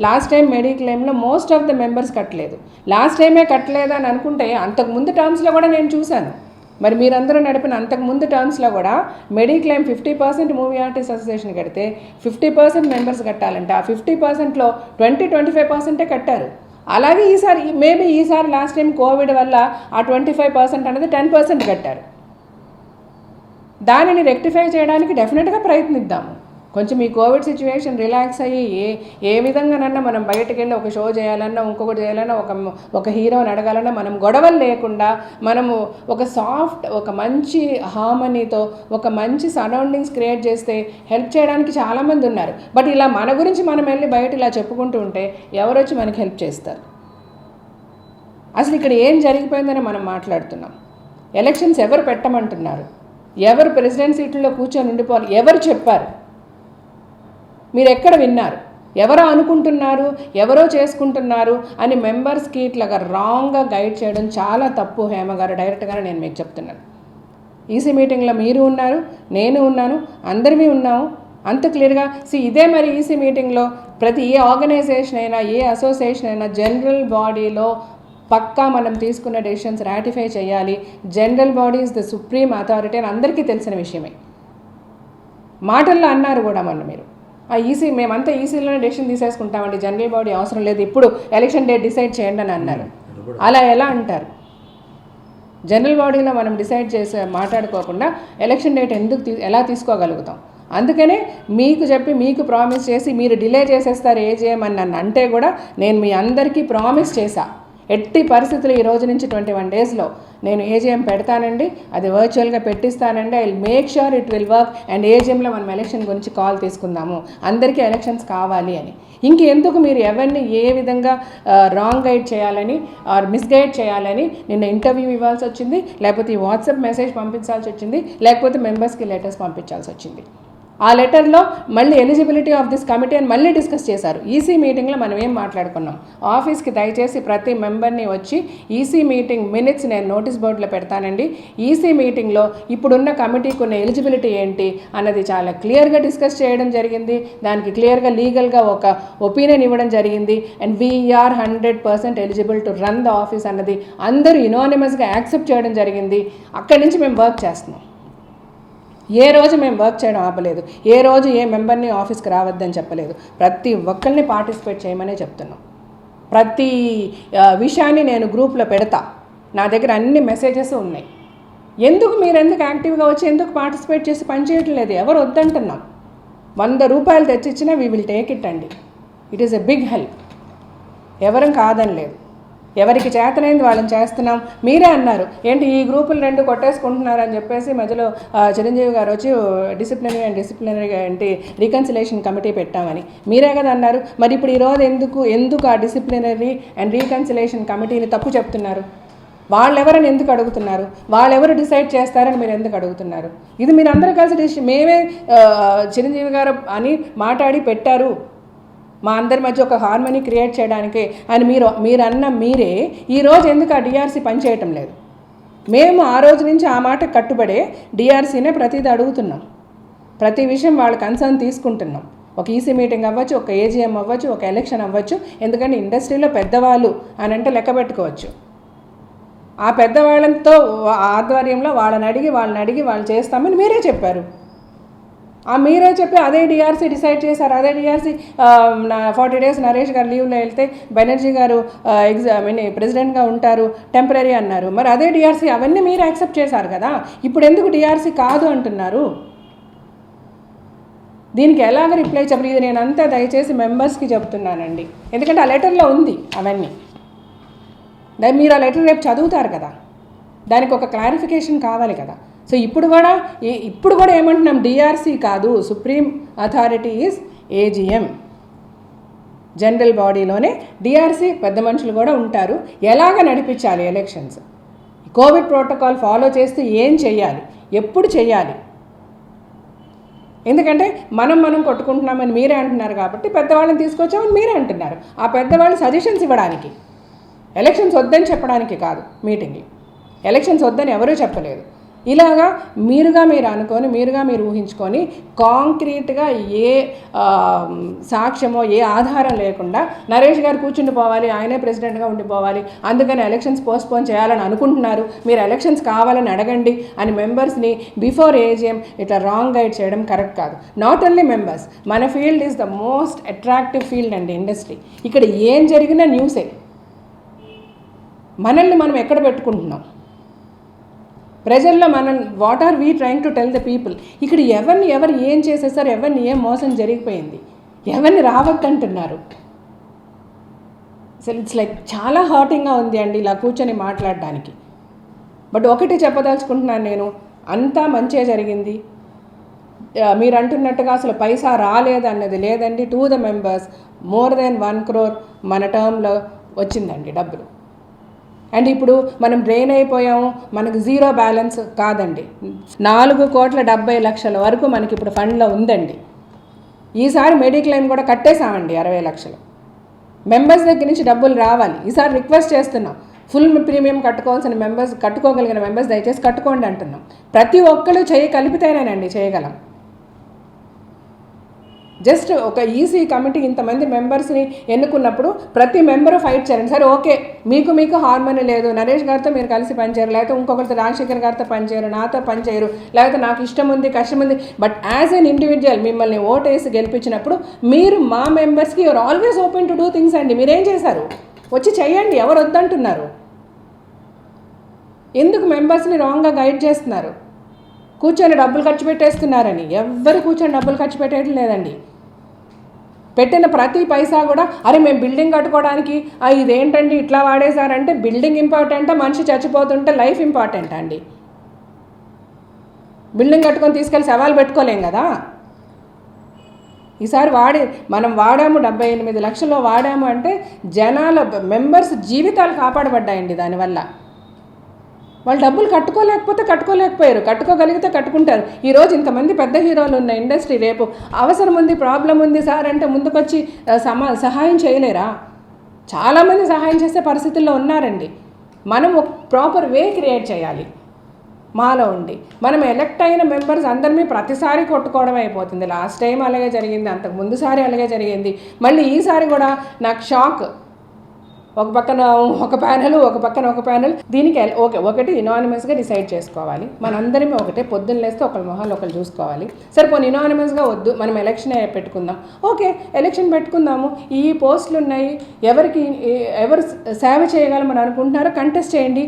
లాస్ట్ టైం మెడిక్లెయిమ్లో మోస్ట్ ఆఫ్ ద మెంబర్స్ కట్టలేదు. లాస్ట్ టైమే కట్టలేదు అని అనుకుంటే అంతకుముందు టర్మ్స్లో కూడా నేను చూశాను. మరి మీరందరూ నడిపిన అంతకుముందు టర్మ్స్లో కూడా మెడిక్లెయిమ్ 50% మూవీ ఆర్టిస్ట్ అసోసియేషన్ కడితే 50% మెంబర్స్ కట్టాలంటే ఆ 50%లో 20-25% కట్టారు. అలాగే ఈసారి లాస్ట్ టైం కోవిడ్ వల్ల ఆ 25% అనేది 10% కట్టారు. దానిని రెక్టిఫై చేయడానికి డెఫినెట్గా ప్రయత్నిద్దాము. కొంచెం ఈ కోవిడ్ సిచ్యువేషన్ రిలాక్స్ అయ్యి ఏ విధంగానన్నా మనం బయటకు వెళ్ళి ఒక షో చేయాలన్నా, ఇంకొకటి చేయాలన్నా, ఒక హీరోని అడగాలన్నా మనం గొడవలు లేకుండా మనము ఒక మంచి హార్మనీతో ఒక మంచి సరౌండింగ్స్ క్రియేట్ చేస్తే హెల్ప్ చేయడానికి చాలామంది ఉన్నారు. బట్ ఇలా మన గురించి మనం వెళ్ళి బయట ఇలా చెప్పుకుంటూ ఉంటే ఎవరు వచ్చి మనకి హెల్ప్ చేస్తారు? అసలు ఇక్కడ ఏం జరిగిపోయిందని మనం మాట్లాడుతున్నాం. ఎలక్షన్స్ ఎవరు పెట్టమంటున్నారు? ఎవరు ప్రెసిడెంట్ సీట్లలో కూర్చొని ఉండిపోవాలి? ఎవరు చెప్పారు? మీరు ఎక్కడ విన్నారు? ఎవరో అనుకుంటున్నారు, ఎవరో చేసుకుంటున్నారు అని మెంబర్స్కి ఇట్లాగా రాంగ్గా గైడ్ చేయడం చాలా తప్పు. హేమ గారు, డైరెక్ట్గానే నేను మీకు చెప్తున్నాను. ఈసీ మీటింగ్లో మీరు ఉన్నారు, నేను ఉన్నాను, అందరివి ఉన్నాము. అంత క్లియర్గా ఇదే మరి ఈసీ మీటింగ్లో ప్రతి ఏ ఆర్గనైజేషన్ అయినా, ఏ అసోసియేషన్ అయినా జనరల్ బాడీలో పక్కా మనం తీసుకున్న డెసిషన్స్ రాటిఫై చేయాలి. General body is the supreme authority అని అందరికీ తెలిసిన విషయమే. మాటల్లో అన్నారు కూడా మొన్న మీరు, మేమంతా ఈసీలోనే డెసిషన్ తీసేసుకుంటామండి, జనరల్ బాడీ అవసరం లేదు, ఇప్పుడు ఎలక్షన్ డేట్ డిసైడ్ చేయండి అని అన్నారు. అలా ఎలా అంటారు? జనరల్ బాడీలో మనం డిసైడ్ చేసి మాట్లాడుకోకుండా ఎలక్షన్ డేట్ ఎలా తీసుకోగలుగుతాం? అందుకనే మీకు చెప్పి మీకు ప్రామిస్ చేసి మీరు డిలే చేసేస్తారు ఏజీఎం అని నన్ను అంటే కూడా నేను మీ అందరికీ ప్రామిస్ చేశా, ఎట్టి పరిస్థితులు ఈ రోజు నుంచి 21 daysలో నేను ఏజీఎం పెడతానండి, అది వర్చువల్గా పెట్టిస్తానండి. I will make sure it will work. And ఏజీఎంలో మనం ఎలక్షన్ గురించి కాల్ తీసుకుందాము, అందరికీ ఎలక్షన్స్ కావాలి అని. ఇంకెందుకు మీరు ఎవరిని ఏ విధంగా రాంగ్ గైడ్ చేయాలని ఆర్ మిస్గైడ్ చేయాలని నిన్న ఇంటర్వ్యూ ఇవ్వాల్సి వచ్చింది, లేకపోతే ఈ వాట్సాప్ మెసేజ్ పంపించాల్సి వచ్చింది, లేకపోతే మెంబర్స్కి లెటర్స్ పంపించాల్సి వచ్చింది. ఆ లెటర్లో మళ్ళీ ఎలిజిబిలిటీ ఆఫ్ దిస్ కమిటీ అని మళ్ళీ డిస్కస్ చేశారు. ఈసీ మీటింగ్లో మనం ఏం మాట్లాడుకున్నాం? ఆఫీస్కి దయచేసి ప్రతి మెంబర్ని వచ్చి ఈసీ మీటింగ్ మినిట్స్ నేను నోటీస్ బోర్డులో పెడతానండి. ఈసీ మీటింగ్లో ఇప్పుడున్న కమిటీకి ఉన్న ఎలిజిబిలిటీ ఏంటి అన్నది చాలా క్లియర్గా డిస్కస్ చేయడం జరిగింది. దానికి క్లియర్గా లీగల్గా ఒక ఒపీనియన్ ఇవ్వడం జరిగింది. And we are 100% eligible to run the office అన్నది అందరూ యునానిమస్గా యాక్సెప్ట్ చేయడం జరిగింది. అక్కడి నుంచి మేము వర్క్ చేస్తున్నాం. ఏ రోజు మేము వర్క్ చేయడం ఆపలేదు, ఏ రోజు ఏ మెంబర్ని ఆఫీస్కి రావద్దని చెప్పలేదు. ప్రతి ఒక్కరిని పార్టిసిపేట్ చేయమనే చెప్తున్నాం. ప్రతి విషయాన్ని నేను గ్రూప్లో పెడతా, నా దగ్గర అన్ని మెసేజెస్ ఉన్నాయి. మీరు ఎందుకు యాక్టివ్గా వచ్చి ఎందుకు పార్టిసిపేట్ చేసి పని చేయటం లేదు? ఎవరు వద్దంటున్నాం? 100 రూపాయలు తెచ్చిచ్చినా వీ విల్ టేక్ ఇట్ అండి. It is a big help. ఎవరం కాదని లేదు, ఎవరికి చేతనైంది వాళ్ళని చేస్తున్నాం. మీరే అన్నారు ఏంటి ఈ గ్రూపులు 2 కొట్టేసుకుంటున్నారు అని చెప్పేసి మధ్యలో చిరంజీవి గారు వచ్చి డిసిప్లినరీ ఏంటి రీకన్సిలేషన్ కమిటీ పెట్టామని మీరే కదా అన్నారు. మరి ఇప్పుడు ఈరోజు ఎందుకు ఆ డిసిప్లినరీ అండ్ రీకన్సిలేషన్ కమిటీని తప్పు చెప్తున్నారు? వాళ్ళెవరని ఎందుకు అడుగుతున్నారు? వాళ్ళెవరు డిసైడ్ చేస్తారని మీరు ఎందుకు అడుగుతున్నారు? ఇది మీరు అందరూ కలిసి మేమే చిరంజీవి గారు అని మాట్లాడి పెట్టారు, మా అందరి మధ్య ఒక హార్మనీ క్రియేట్ చేయడానికి అని మీరే ఈరోజు ఎందుకు ఆ డిఆర్సీ పనిచేయటం లేదు? మేము ఆ రోజు నుంచి ఆ మాట కట్టుబడే డిఆర్సీనే ప్రతిదీ అడుగుతున్నాం, ప్రతి విషయం వాళ్ళ కన్సర్న్ తీసుకుంటున్నాం. ఒక ఈసీ మీటింగ్ అవ్వచ్చు, ఒక ఏజీఎం అవ్వచ్చు, ఒక ఎలక్షన్ అవ్వచ్చు. ఎందుకంటే ఇండస్ట్రీలో పెద్దవాళ్ళు అని అంటే లెక్క పెట్టుకోవచ్చు. ఆ పెద్దవాళ్ళతో ఆధ్వర్యంలో వాళ్ళని అడిగి వాళ్ళు చేస్తామని మీరే చెప్పారు. మీరే చెప్పి అదే డిఆర్సీ డిసైడ్ చేశారు. అదే డిఆర్సీ 40 days నరేష్ గారు లీవ్లో వెళ్తే బెనర్జీ గారు ప్రెసిడెంట్గా ఉంటారు టెంపరీ అన్నారు. మరి అదే డిఆర్సీ అవన్నీ మీరు యాక్సెప్ట్ చేశారు కదా. ఇప్పుడు ఎందుకు డిఆర్సీ కాదు అంటున్నారు? దీనికి ఎలాగ రిప్లై చెప్పరు? ఇది నేను అంతా దయచేసి మెంబర్స్కి చెప్తున్నానండి, ఎందుకంటే ఆ లెటర్లో ఉంది అవన్నీ. మీరు ఆ లెటర్ రేపు చదువుతారు కదా, దానికి ఒక క్లారిఫికేషన్ కావాలి కదా. సో ఇప్పుడు కూడా ఏమంటున్నాం, డిఆర్సీ కాదు, supreme authority is AGM. General బాడీలోనే డిఆర్సీ పెద్ద మనుషులు కూడా ఉంటారు. ఎలాగ నడిపించాలి ఎలక్షన్స్, కోవిడ్ ప్రోటోకాల్ ఫాలో చేస్తే ఏం చేయాలి, ఎప్పుడు చేయాలి. ఎందుకంటే మనం కొట్టుకుంటున్నామని మీరే అంటున్నారు కాబట్టి పెద్దవాళ్ళని తీసుకొచ్చామని మీరే అంటున్నారు. ఆ పెద్దవాళ్ళు సజెషన్స్ ఇవ్వడానికి, ఎలక్షన్స్ వద్దని చెప్పడానికి కాదు. మీటింగ్లు ఎలక్షన్స్ వద్దని ఎవరూ చెప్పలేదు. ఇలాగా మీరు అనుకొని మీరు ఊహించుకొని కాంక్రీట్గా ఏ సాక్ష్యమో ఏ ఆధారం లేకుండా నరేష్ గారు కూర్చుండిపోవాలి, ఆయనే ప్రెసిడెంట్గా ఉండిపోవాలి, అందుకని ఎలక్షన్స్ పోస్ట్పోన్ చేయాలని అనుకుంటున్నారు, మీరు ఎలక్షన్స్ కావాలని అడగండి అని మెంబర్స్ని బిఫోర్ ఏజీఎం ఇట్లా రాంగ్ గైడ్ చేయడం కరెక్ట్ కాదు. నాట్ ఓన్లీ మెంబర్స్, మన field is the most attractive field అండి ఇండస్ట్రీ. ఇక్కడ ఏం జరిగినా న్యూసే. మనల్ని మనం ఎక్కడ పెట్టుకుంటున్నాం ప్రజల్లో, what are we trying to tell the people. ఇక్కడ ఎవరు ఏం చేసేసారు, ఎవరిని ఏం మోసం జరిగిపోయింది, ఎవరిని రావద్దంటున్నారు. అసలు ఇట్స్ లైక్ చాలా హర్టింగ్గా ఉంది అండి ఇలా కూర్చొని మాట్లాడడానికి. బట్ ఒకటి చెప్పదలుచుకుంటున్నాను నేను, అంతా మంచిగా జరిగింది. మీరు అంటున్నట్టుగా అసలు పైసా రాలేదన్నది లేదండి. To the members more than 1 crore మన టర్మ్లో వచ్చిందండి డబ్బులు. అండ్ ఇప్పుడు మనం డ్రైన్ అయిపోయాము, మనకు జీరో బ్యాలెన్స్ కాదండి. 4,70,00,000 వరకు మనకి ఇప్పుడు ఫండ్లో ఉందండి. ఈసారి మెడిక్లెయిమ్ కూడా కట్టేశామండి 60 లక్షలు. మెంబర్స్ దగ్గర నుంచి డబ్బులు రావాలి. ఈసారి రిక్వెస్ట్ చేస్తున్నాం, ఫుల్ ప్రీమియం కట్టుకోవాల్సిన మెంబర్స్, కట్టుకోగలిగిన మెంబర్స్ దయచేసి కట్టుకోండి అంటున్నాం. ప్రతి ఒక్కరు కలిపితేనేనండి చేయగలం. జస్ట్ ఒక ఈసీ కమిటీ ఇంతమంది మెంబర్స్ని ఎన్నుకున్నప్పుడు ప్రతి మెంబరు ఫైట్ చేయండి. సరే ఓకే, మీకు హార్మోనీ లేదు, నరేష్ గారితో మీరు కలిసి పనిచేయరు, లేకపోతే ఇంకొకరితో రాజశేఖర్ గారితో పనిచేయరు, నాతో పనిచేయరు, లేకపోతే నాకు ఇష్టం ఉంది కష్టం ఉంది. బట్ యాజ్ ఎన్ ఇండివిజువల్ మిమ్మల్ని ఓటేసి గెలిపించినప్పుడు మీరు మా మెంబర్స్కి you are always open to do things అండి. మీరేం చేశారు, వచ్చి చెయ్యండి. ఎవరు వద్దంటున్నారు? ఎందుకు మెంబర్స్ని రాంగ్గా గైడ్ చేస్తున్నారు? కూర్చొని డబ్బులు ఖర్చు పెట్టేస్తున్నారని. ఎవ్వరు కూర్చొని డబ్బులు ఖర్చు పెట్టేయడం లేదండి. పెట్టిన ప్రతి పైసా కూడా అరే మేము బిల్డింగ్ కట్టుకోవడానికి ఇదేంటండి ఇట్లా వాడేశారంటే, బిల్డింగ్ ఇంపార్టెంటా, మనిషి చచ్చిపోతుంటే లైఫ్ ఇంపార్టెంటా అండి? బిల్డింగ్ కట్టుకొని తీసుకెళ్ళి సవాలు పెట్టుకోలేం కదా. ఈసారి మనం వాడాము 78 లక్షల్లో వాడాము అంటే జనాల మెంబర్స్ జీవితాలు కాపాడబడ్డాయండి దానివల్ల. వాళ్ళు డబ్బులు కట్టుకోలేకపోయారు, కట్టుకోగలిగితే కట్టుకుంటారు. ఈరోజు ఇంతమంది పెద్ద హీరోలు ఉన్న ఇండస్ట్రీ రేపు అవసరం ఉంది, ప్రాబ్లం ఉంది సార్ అంటే ముందుకొచ్చి సహాయం చేయలేరా? చాలామంది సహాయం చేసే పరిస్థితుల్లో ఉన్నారండి. మనం ఒక ప్రాపర్ వే క్రియేట్ చేయాలి మాలో ఉండి. మనం ఎలక్ట్ అయిన మెంబర్స్ అందరినీ ప్రతిసారి కొట్టుకోవడం అయిపోతుంది. లాస్ట్ టైం అలాగే జరిగింది, అంతకు ముందుసారి అలాగే జరిగింది, మళ్ళీ ఈసారి కూడా నాకు షాక్. ఒక పక్కన ఒక ప్యానెల్, ఒక పక్కన ఒక ప్యానెల్. దీనికి ఒకటి ఇనానిమస్గా డిసైడ్ చేసుకోవాలి. మనందరిమీ ఒకటే, పొద్దున్న లేస్తే ఒకరి మొహాలు ఒకరు చూసుకోవాలి. సరే పోనీ ఇనానిమస్గా వద్దు, మనం ఎలక్షన్ పెట్టుకుందాం. ఓకే, ఎలక్షన్ పెట్టుకుందాము. ఈ పోస్టులు ఉన్నాయి, ఎవరు సేవ చేయగలమని అనుకుంటున్నారో కంటెస్ట్ చేయండి.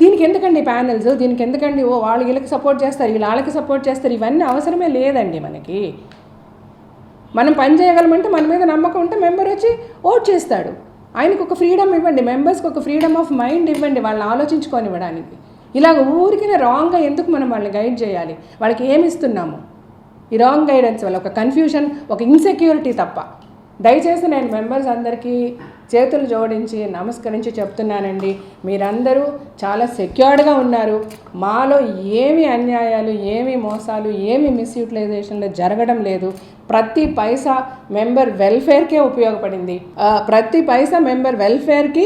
దీనికి ఎందుకండి ప్యానెల్స్, దీనికి ఎందుకండి వాళ్ళు వీళ్ళకి సపోర్ట్ చేస్తారు, వాళ్ళకి సపోర్ట్ చేస్తారు, ఇవన్నీ అవసరమే లేదండి. మనకి మనం పని చేయగలమంటే మన మీద నమ్మకం ఉంటే మెంబర్ వచ్చి ఓట్ చేస్తాడు. ఆయనకు ఒక ఫ్రీడమ్ ఇవ్వండి, మెంబర్స్కి ఒక ఫ్రీడమ్ ఆఫ్ మైండ్ ఇవ్వండి, వాళ్ళని ఆలోచించుకొని ఇవ్వడానికి. ఇలాగ ఊరికినే రాంగ్గా ఎందుకు మనం వాళ్ళని గైడ్ చేయాలి? వాళ్ళకి ఏమి ఇస్తున్నాము? ఈ రాంగ్ గైడెన్స్ వల్ల ఒక కన్ఫ్యూషన్, ఒక ఇన్సెక్యూరిటీ తప్ప. దయచేసి నేను మెంబర్స్ అందరికీ చేతులు జోడించి నమస్కరించి చెప్తున్నానండి, మీరందరూ చాలా సెక్యూర్డ్గా ఉన్నారు. మాలో ఏమి అన్యాయాలు, ఏమి మోసాలు, ఏమి మిస్యూటిలైజేషన్లు జరగడం లేదు. ప్రతి పైసా మెంబర్ వెల్ఫేర్కే ఉపయోగపడింది. ప్రతి పైసా మెంబర్ వెల్ఫేర్కి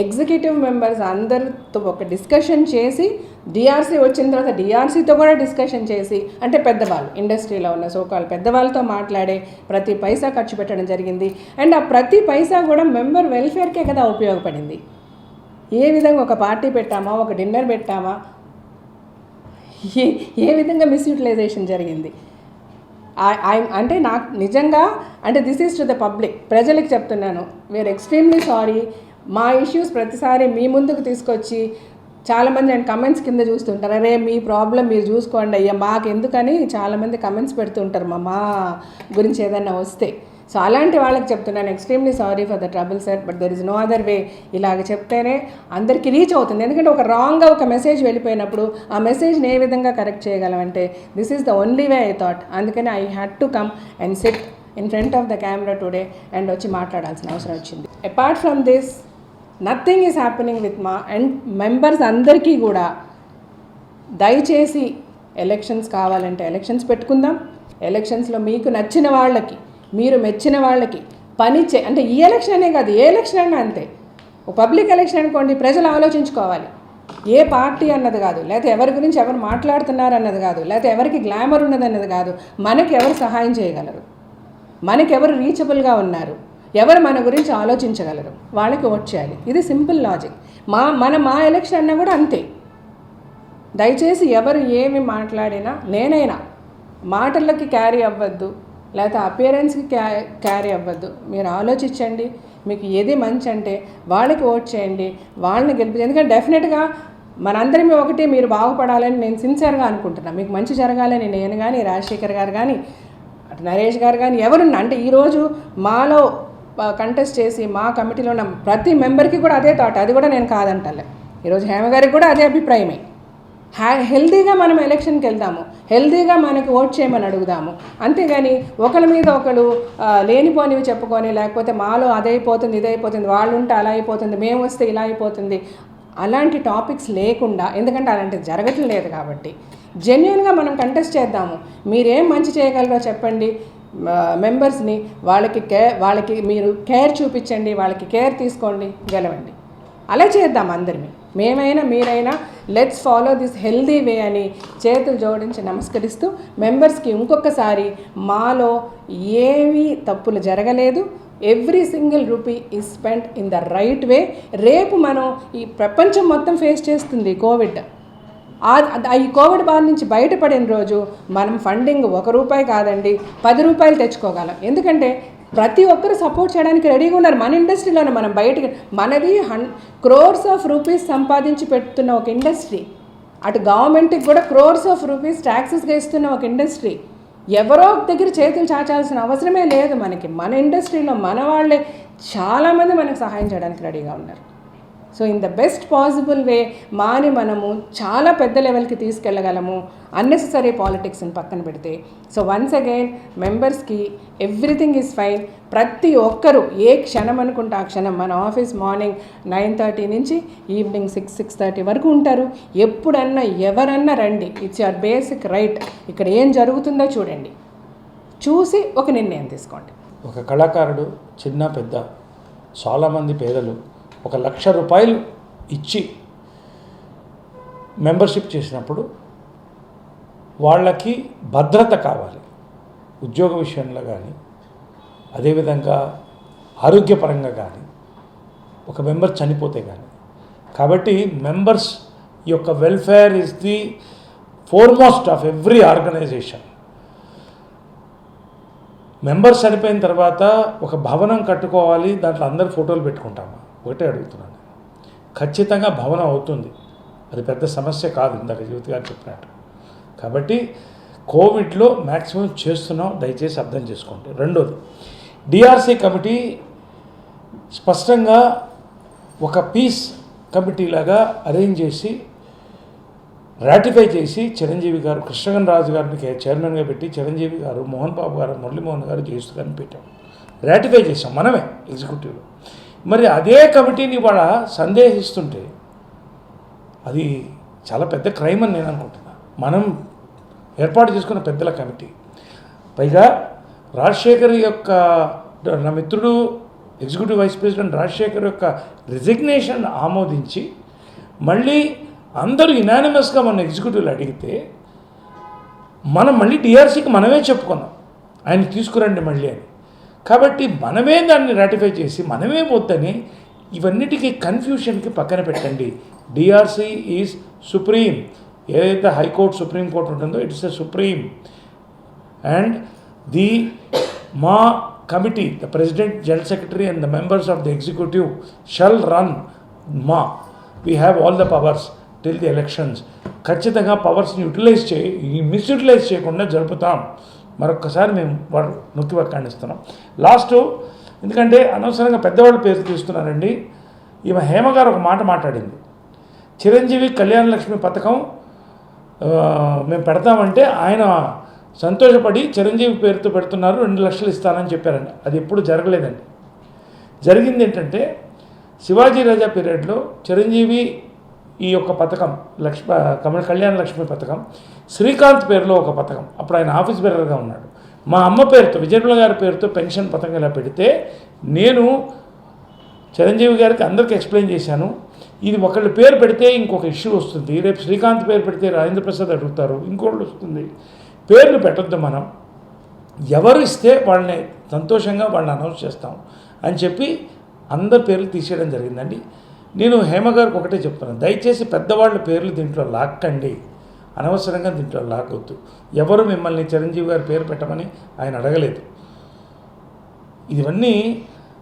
ఎగ్జిక్యూటివ్ మెంబర్స్ అందరితో ఒక డిస్కషన్ చేసి డిఆర్సీ వచ్చిన తర్వాత డిఆర్సీతో కూడా డిస్కషన్ చేసి, అంటే పెద్దవాళ్ళు ఇండస్ట్రీలో ఉన్న సోకాల్ పెద్దవాళ్ళతో మాట్లాడే ప్రతి పైసా ఖర్చు పెట్టడం జరిగింది. అండ్ ఆ ప్రతి పైసా కూడా మెంబర్ వెల్ఫేర్కే కదా ఉపయోగపడింది. ఏ విధంగా ఒక పార్టీ పెట్టామా, ఒక డిన్నర్ పెట్టామా, ఏ విధంగా మిస్యూటిలైజేషన్ జరిగింది. అంటే నాకు నిజంగా అంటే this is to the public, ప్రజలకు చెప్తున్నాను, వీఆర్ ఎక్స్ట్రీమ్లీ సారీ. మా ఇష్యూస్ ప్రతిసారి మీ ముందుకు తీసుకొచ్చి చాలామంది నేను కమెంట్స్ కింద చూస్తుంటారు, అరే మీ ప్రాబ్లం మీరు చూసుకోండి అయ్యా మాకు ఎందుకని చాలామంది కమెంట్స్ పెడుతుంటారు మా గురించి ఏదైనా వస్తే. సో అలాంటి వాళ్ళకి చెప్తున్నాను, extremely sorry for the trouble sir, but there is no other way. ఇలాగ చెప్తేనే అందరికీ రీచ్ అవుతుంది. ఎందుకంటే ఒక రాంగ్గా ఒక మెసేజ్ వెళ్ళిపోయినప్పుడు ఆ మెసేజ్ని ఏ విధంగా కరెక్ట్ చేయగలమంటే this is the only way I thought. అందుకని I had to come and sit in front of the camera today and వచ్చి మాట్లాడాల్సిన అవసరం వచ్చింది. Apart from this nothing is happening with మా అండ్ మెంబర్స్ అందరికీ కూడా దయచేసి ఎలక్షన్స్ కావాలంటే ఎలక్షన్స్ పెట్టుకుందాం. ఎలక్షన్స్లో మీకు నచ్చిన వాళ్ళకి, మీరు మెచ్చిన వాళ్ళకి అంటే ఈ ఎలక్షన్ అనే కాదు, ఏ ఎలక్షన్ అయినా అంతే. ఒక పబ్లిక్ ఎలక్షన్ అనుకోండి, ప్రజలు ఆలోచించుకోవాలి. ఏ పార్టీ అన్నది కాదు, లేకపోతే ఎవరి గురించి ఎవరు మాట్లాడుతున్నారు అన్నది కాదు, లేకపోతే ఎవరికి గ్లామర్ ఉన్నది అన్నది కాదు, మనకి ఎవరు సహాయం చేయగలరు, మనకి ఎవరు రీచబుల్గా ఉన్నారు, ఎవరు మన గురించి ఆలోచించగలరు, వాళ్ళకి ఓట్ చేయాలి. ఇది సింపుల్ లాజిక్. మా ఎలక్షన్ అన్నా కూడా అంతే. దయచేసి ఎవరు ఏమి మాట్లాడినా, నేనైనా మాటలకి క్యారీ అవ్వద్దు, లేకపోతే అపియరెన్స్కి క్యారీ అవ్వద్దు. మీరు ఆలోచించండి, మీకు ఏది మంచి అంటే వాళ్ళకి ఓట్ చేయండి, వాళ్ళని గెలిపించండి. ఎందుకంటే డెఫినెట్గా మనందరిమీ ఒకటి, మీరు బాగుపడాలని నేను సిన్సియర్గా అనుకుంటున్నాను. మీకు మంచి జరగాలని నేను కానీ, రాజశేఖర్ గారు కానీ, అటు నరేష్ గారు కానీ ఎవరున్నా, అంటే ఈరోజు మాలో కంటెస్ట్ చేసి మా కమిటీలో ఉన్న ప్రతి మెంబర్కి కూడా అదే థాట్, అది కూడా నేను కాదంటలే. ఈరోజు హేమ గారికి కూడా అదే అభిప్రాయమే. హెల్దీగా మనం ఎలక్షన్కి వెళ్దాము, హెల్దీగా మనకి ఓట్ చేయమని అడుగుదాము. అంతేగాని ఒకరి మీద ఒకరు లేనిపోనివి చెప్పుకొని, లేకపోతే మాలో అదైపోతుంది ఇదైపోతుంది, వాళ్ళు ఉంటే అలా అయిపోతుంది, మేము వస్తే ఇలా అయిపోతుంది, అలాంటి టాపిక్స్ లేకుండా, ఎందుకంటే అలాంటిది జరగట్లేదు కాబట్టి జెన్యున్గా మనం కంటెస్ట్ చేద్దాము. మీరేం మంచి చేయగలరో చెప్పండి. మెంబర్స్ని వాళ్ళకి మీరు కేర్ చూపించండి, వాళ్ళకి కేర్ తీసుకోండి, గెలవండి. అలా చేద్దాం అందరినీ, మేమైనా మీరైనా. Let's follow this healthy way అని చేతులు జోడించి నమస్కరిస్తూ మెంబర్స్కి ఇంకొకసారి మాలో ఏమీ తప్పులు జరగలేదు. Every single rupee is spent in the right way. రేపు మనం ఈ ప్రపంచం మొత్తం ఫేస్ చేస్తుంది కోవిడ్. ఈ కోవిడ్ బారి నుంచి బయటపడిన రోజు మనం ఫండింగ్ ₹1 కాదండి, ₹10 తెచ్చుకోగలం. ఎందుకంటే ప్రతి ఒక్కరు సపోర్ట్ చేయడానికి రెడీగా ఉన్నారు. మన ఇండస్ట్రీలోనే మనం బయటకి, మనది crores of rupees సంపాదించి పెడుతున్న ఒక ఇండస్ట్రీ, అటు గవర్నమెంట్కి కూడా crores of rupees ట్యాక్సెస్గా ఇస్తున్న ఒక ఇండస్ట్రీ. ఎవరో దగ్గర చేతులు చాచాల్సిన అవసరమే లేదు మనకి. మన ఇండస్ట్రీలో మన వాళ్ళే చాలామంది మనకు సహాయం చేయడానికి రెడీగా ఉన్నారు. So in the best possible way మాని మనము చాలా పెద్ద లెవెల్కి తీసుకెళ్ళగలము, అన్నెసెసరీ పాలిటిక్స్ని పక్కన పెడితే. సో వన్స్ అగైన్ మెంబర్స్కి ఎవ్రీథింగ్ ఈజ్ ఫైన్. ప్రతి ఒక్కరూ ఏ క్షణం అనుకుంటే ఆ క్షణం, మన ఆఫీస్ మార్నింగ్ 9:30 నుంచి ఈవినింగ్ 6-6:30 వరకు ఉంటారు. ఎప్పుడన్నా ఎవరన్నా రండి, ఇట్స్ యువర్ బేసిక్ రైట్. ఇక్కడ ఏం జరుగుతుందో చూడండి, చూసి ఒక నిర్ణయం తీసుకోండి. ఒక కళాకారుడు, చిన్న పెద్ద చాలామంది పేదలు ₹1,00,000 ఇచ్చి మెంబర్షిప్ చేసినప్పుడు వాళ్ళకి భద్రత కావాలి, ఉద్యోగ విషయంలో కానీ, అదేవిధంగా ఆరోగ్యపరంగా కానీ, ఒక మెంబర్ చనిపోతే కానీ. కాబట్టి మెంబర్స్ యొక్క welfare is the foremost of every organisation. Members చనిపోయిన తర్వాత ఒక భవనం కట్టుకోవాలి, దాంట్లో అందరు ఫోటోలు పెట్టుకుంటాము. ఒకటే అడుగుతున్నాను, ఖచ్చితంగా భవనం అవుతుంది, అది పెద్ద సమస్య కాదు, ఇందాక జ్యోతి గారు చెప్పినట్టు. కాబట్టి కోవిడ్లో మ్యాక్సిమం చేస్తున్నాం, దయచేసి అర్థం చేసుకోండి. రెండోది, డిఆర్సీ కమిటీ స్పష్టంగా ఒక పీస్ కమిటీ లాగా అరేంజ్ చేసి రాటిఫై చేసి చిరంజీవి గారు, కృష్ణగన్ రాజు గారిని చైర్మన్గా పెట్టి, చిరంజీవి గారు, మోహన్ బాబు గారు, మురళీమోహన్ గారు, జయసు గారిని పెట్టాం, రాటిఫై చేసాం మనమే ఎగ్జిక్యూటివ్లో. మరి అదే కమిటీని ఇవాళ సందేహిస్తుంటే అది చాలా పెద్ద క్రైమ్ అని నేను అనుకుంటున్నా. మనం ఏర్పాటు చేసుకున్న పెద్దల కమిటీ, పైగా రాజశేఖర్ యొక్క, నా మిత్రుడు ఎగ్జిక్యూటివ్ వైస్ ప్రెసిడెంట్ రాజశేఖర్ యొక్క రిజిగ్నేషన్ ఆమోదించి మళ్ళీ అందరూ యునానిమస్గా మన ఎగ్జిక్యూటివ్లు అడిగితే మనం మళ్ళీ డిఆర్సీకి మనమే చెప్పుకున్నాం ఆయన తీసుకురండి మళ్ళీ అని. కాబట్టి మనమే దాన్ని రాటిఫై చేసి మనమే వద్దని ఇవన్నిటికీ కన్ఫ్యూషన్కి పక్కన పెట్టండి. DRC is supreme. ఏదైతే హైకోర్టు సుప్రీంకోర్టు ఉంటుందో ఇట్స్ ఎ సుప్రీం. అండ్ మా committee, the president, general secretary and the members of the executive shall run we have all the powers till the elections. ఖచ్చితంగా పవర్స్ని మిస్యూటిలైజ్ చేయకుండా జరుపుతాం. మరొక్కసారి మేము వాడు నొక్కి వక్కాణిస్తున్నాం. లాస్ట్ ఎందుకంటే అనవసరంగా పెద్దవాళ్ళ పేరు తీస్తున్నారండి. ఈమె హేమ గారు ఒక మాట మాట్లాడింది, చిరంజీవి కళ్యాణ లక్ష్మి పథకం మేము పెడతామంటే ఆయన సంతోషపడి చిరంజీవి పేరుతో పెడుతున్నారు, 2 లక్షలు ఇస్తానని చెప్పారండి. అది ఎప్పుడు జరగలేదండి. జరిగింది ఏంటంటే శివాజీ రాజా పీరియడ్లో చిరంజీవి ఈ యొక్క పథకం కళ్యాణ లక్ష్మి పథకం శ్రీకాంత్ పేరులో ఒక పథకం, అప్పుడు ఆయన ఆఫీస్ బేరర్గా ఉన్నాడు, మా అమ్మ పేరుతో విజయనుల గారి పేరుతో పెన్షన్ పథకం ఇలా పెడితే నేను చిరంజీవి గారికి అందరికీ ఎక్స్ప్లెయిన్ చేశాను, ఇది ఒకళ్ళ పేరు పెడితే ఇంకొక ఇష్యూ వస్తుంది, రేపు శ్రీకాంత్ పేరు పెడితే రాజేంద్ర ప్రసాద్ అడుగుతారు, ఇంకోళ్ళు వస్తుంది, పేర్లు పెట్టొద్దు, మనం ఎవరు ఇస్తే వాళ్ళని సంతోషంగా వాళ్ళని అనౌన్స్ చేస్తాం అని చెప్పి అందరి పేర్లు తీసేయడం జరిగిందండి. నేను హేమ గారికి ఒకటే చెప్తున్నాను, దయచేసి పెద్దవాళ్ళ పేర్లు దీంట్లో లాక్కండి, అనవసరంగా దీంట్లో లాగొద్దు. ఎవరు మిమ్మల్ని చిరంజీవి గారి పేరు పెట్టమని ఆయన అడగలేదు. ఇవన్నీ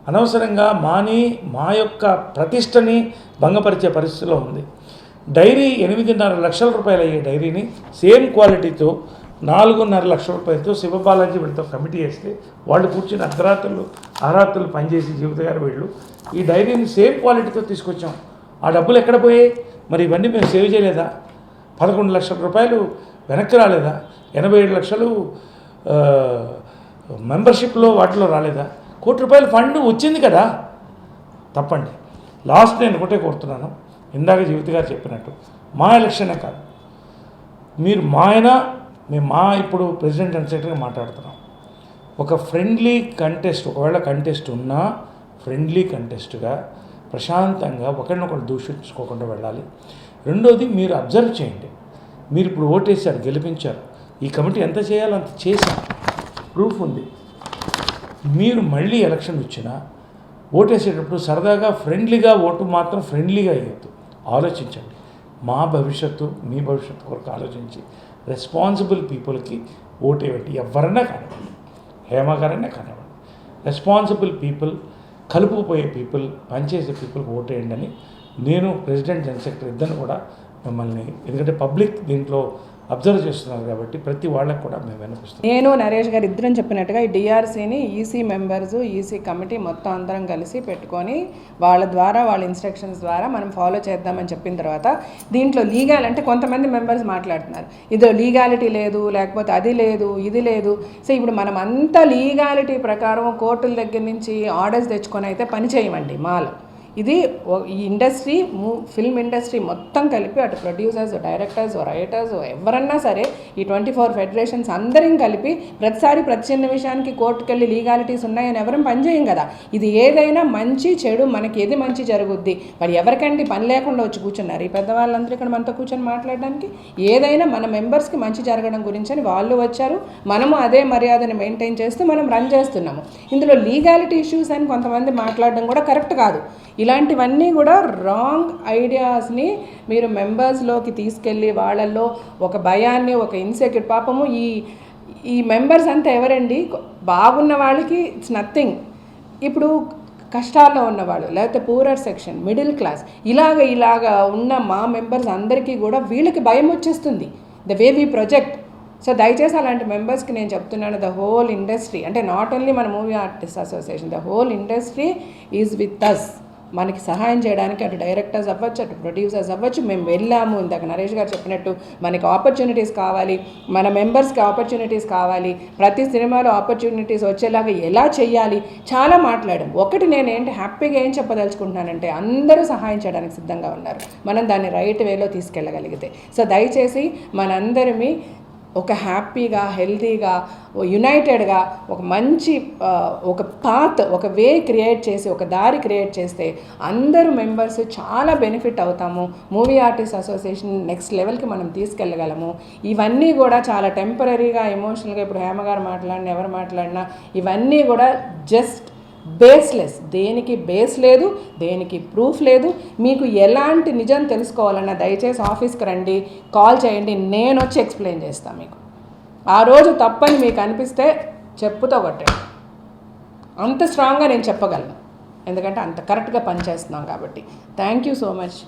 అనవసరంగా మా యొక్క ప్రతిష్టని భంగపరిచే పరిస్థితిలో ఉంది. డైరీ 8.5 లక్షల రూపాయలు అయ్యే డైరీని సేమ్ క్వాలిటీతో 4.5 లక్షల రూపాయలతో శివబాలాజీ వీళ్ళతో కమిటీ వేస్తే వాళ్ళు కూర్చుని అర్ధరాత్రులు పనిచేసి జీవిత గారు వీళ్ళు ఈ డైరీని సేమ్ క్వాలిటీతో తీసుకొచ్చాం. ఆ డబ్బులు ఎక్కడ పోయాయి? మరి ఇవన్నీ మేము సేవ్ చేయలేదా? 11 లక్షల రూపాయలు వెనక్కి రాలేదా? 87 లక్షలు మెంబర్షిప్లో వాటిలో రాలేదా? ₹1 కోటి ఫండ్ వచ్చింది కదా, తప్పండి. లాస్ట్ నేను ఒకటే కోరుతున్నాను, ఇందాక జీవిత గారు చెప్పినట్టు మా ఎలక్షనే కాదు, మీరు ఇప్పుడు ప్రెసిడెంట్ అండ్ సెక్రటరీగా మాట్లాడుతున్నాం, ఒక ఫ్రెండ్లీ కంటెస్ట్, ఒకవేళ కంటెస్ట్ ఉన్నా ఫ్రెండ్లీ కంటెస్ట్గా ప్రశాంతంగా ఒకరినొకరు దూషించుకోకుండా వెళ్ళాలి. రెండోది, మీరు అబ్జర్వ్ చేయండి, మీరు ఇప్పుడు ఓటేశారు, గెలిపించారు, ఈ కమిటీ ఎంత చేయాలో అంత చేశారు, ప్రూఫ్ ఉంది. మీరు మళ్ళీ ఎలక్షన్ వచ్చినా ఓటేసేటప్పుడు సరదాగా ఫ్రెండ్లీగా ఓటు మాత్రం ఫ్రెండ్లీగా వేయద్దు, ఆలోచించండి. మా భవిష్యత్తు మీ భవిష్యత్తు కొరకు ఆలోచించి రెస్పాన్సిబుల్ పీపుల్కి ఓటేయండి. ఎవరైనా కానివ్వండి, హేమ గారైనా కానివ్వండి, రెస్పాన్సిబుల్ పీపుల్, కలుపుకుపోయే పీపుల్, పనిచేసే పీపుల్కి ఓటేయండి అని నేను ప్రెసిడెంట్ జనరల్ సెక్రటరీ ఇద్దరిని కూడా మిమ్మల్ని, ఎందుకంటే పబ్లిక్ దీంట్లో అబ్జర్వ్ చేస్తున్నారు కాబట్టి ప్రతి వాళ్ళకి కూడా మేము వినిపిస్తాం. నేను నరేష్ గారు ఇద్దరం చెప్పినట్టుగా ఈ డిఆర్సీని ఈసీ మెంబర్స్, ఈసీ కమిటీ మొత్తం అందరం కలిసి పెట్టుకొని వాళ్ళ ద్వారా, వాళ్ళ ఇన్స్ట్రక్షన్స్ ద్వారా మనం ఫాలో చేద్దామని చెప్పిన తర్వాత దీంట్లో లీగాల్ అంటే కొంతమంది మెంబర్స్ మాట్లాడుతున్నారు, ఇదో లీగాలిటీ లేదు, లేకపోతే అది లేదు, ఇది లేదు. సో ఇప్పుడు మనం అంతా లీగాలిటీ ప్రకారం కోర్టుల దగ్గర నుంచి ఆర్డర్స్ తెచ్చుకొని అయితే పని చేయమండి. ఇది ఈ ఇండస్ట్రీ, ఫిల్మ్ ఇండస్ట్రీ మొత్తం కలిపి, అటు ప్రొడ్యూసర్స్, డైరెక్టర్స్, రైటర్స్, ఎవరన్నా సరే ఈ 24 ఫెడరేషన్స్ అందరం కలిపి ప్రతిసారి ప్రతి చిన్న విషయానికి కోర్టుకు వెళ్ళి లీగాలిటీస్ ఉన్నాయని ఎవరం పనిచేయం కదా. ఇది ఏదైనా మంచి చెడు, మనకి ఏది మంచి జరుగుద్ది, మరి ఎవరికంటే పని లేకుండా వచ్చి కూర్చున్నారు ఈ పెద్దవాళ్ళందరూ ఇక్కడ మనతో కూర్చొని మాట్లాడడానికి. ఏదైనా మన మెంబర్స్కి మంచి జరగడం గురించి అని వాళ్ళు వచ్చారు, మనము అదే మర్యాదను మెయింటైన్ చేస్తూ మనం రన్ చేస్తున్నాము. ఇందులో లీగాలిటీ ఇష్యూస్ అని కొంతమంది మాట్లాడడం కూడా కరెక్ట్ కాదు. ఇలాంటివన్నీ కూడా రాంగ్ ఐడియాస్ని మీరు మెంబర్స్లోకి తీసుకెళ్ళి వాళ్ళల్లో ఒక భయాన్ని, ఒక ఇన్సెక్యూర్, పాపము ఈ మెంబర్స్ అంతా ఎవరండి, బాగున్న వాళ్ళకి ఇట్స్ నథింగ్. ఇప్పుడు కష్టాల్లో ఉన్నవాళ్ళు, లేకపోతే పూరర్ సెక్షన్, మిడిల్ క్లాస్, ఇలాగ ఉన్న మా మెంబర్స్ అందరికీ కూడా వీళ్ళకి భయం వచ్చేస్తుంది the way we project. So దయచేసి అలాంటి మెంబర్స్కి నేను చెప్తున్నాను, ద హోల్ ఇండస్ట్రీ, అంటే నాట్ ఓన్లీ మన movie artist association, the whole industry is with us. మనకి సహాయం చేయడానికి అటు డైరెక్టర్స్ అవ్వచ్చు, అటు ప్రొడ్యూసర్స్ అవ్వచ్చు, మేము వెళ్ళాము. ఇందాక నరేష్ గారు చెప్పినట్టు మనకి ఆపర్చునిటీస్ కావాలి, మన మెంబర్స్కి ఆపర్చునిటీస్ కావాలి, ప్రతి సినిమాలో ఆపర్చునిటీస్ వచ్చేలాగా ఎలా చెయ్యాలి, చాలా మాట్లాడాం. ఒకటి నేను హ్యాపీగా ఏం చెప్పదలుచుకుంటున్నానంటే అందరూ సహాయం చేయడానికి సిద్ధంగా ఉన్నారు, మనం దాన్ని రైట్ వేలో తీసుకెళ్ళగలిగితే. సో దయచేసి మనందరినీ ఒక హ్యాపీగా, హెల్తీగా, యునైటెడ్గా ఒక మంచి ఒక పాత్, ఒక వే క్రియేట్ చేసి, ఒక దారి క్రియేట్ చేస్తే అందరూ మెంబర్స్ చాలా బెనిఫిట్ అవుతాము. మూవీ ఆర్టిస్ట్ అసోసియేషన్ నెక్స్ట్ లెవెల్కి మనం తీసుకెళ్ళగలము. ఇవన్నీ కూడా చాలా టెంపరీగా, ఎమోషనల్గా, ఇప్పుడు హేమ గారు మాట్లాడినా, ఎవరు మాట్లాడినా ఇవన్నీ కూడా జస్ట్ బేస్లెస్. దేనికి బేస్ లేదు, దేనికి ప్రూఫ్ లేదు. మీకు ఎలాంటి నిజం తెలుసుకోవాలన్నా దయచేసి ఆఫీస్కి రండి, కాల్ చేయండి, నేను వచ్చి ఎక్స్ప్లెయిన్ చేస్తాను మీకు. ఆ రోజు తప్పని మీకు అనిపిస్తే చెప్పుతో కొట్టండి. అంత స్ట్రాంగ్గా నేను చెప్పగలను, ఎందుకంటే అంత కరెక్ట్గా పనిచేస్తున్నాం కాబట్టి. Thank you so much.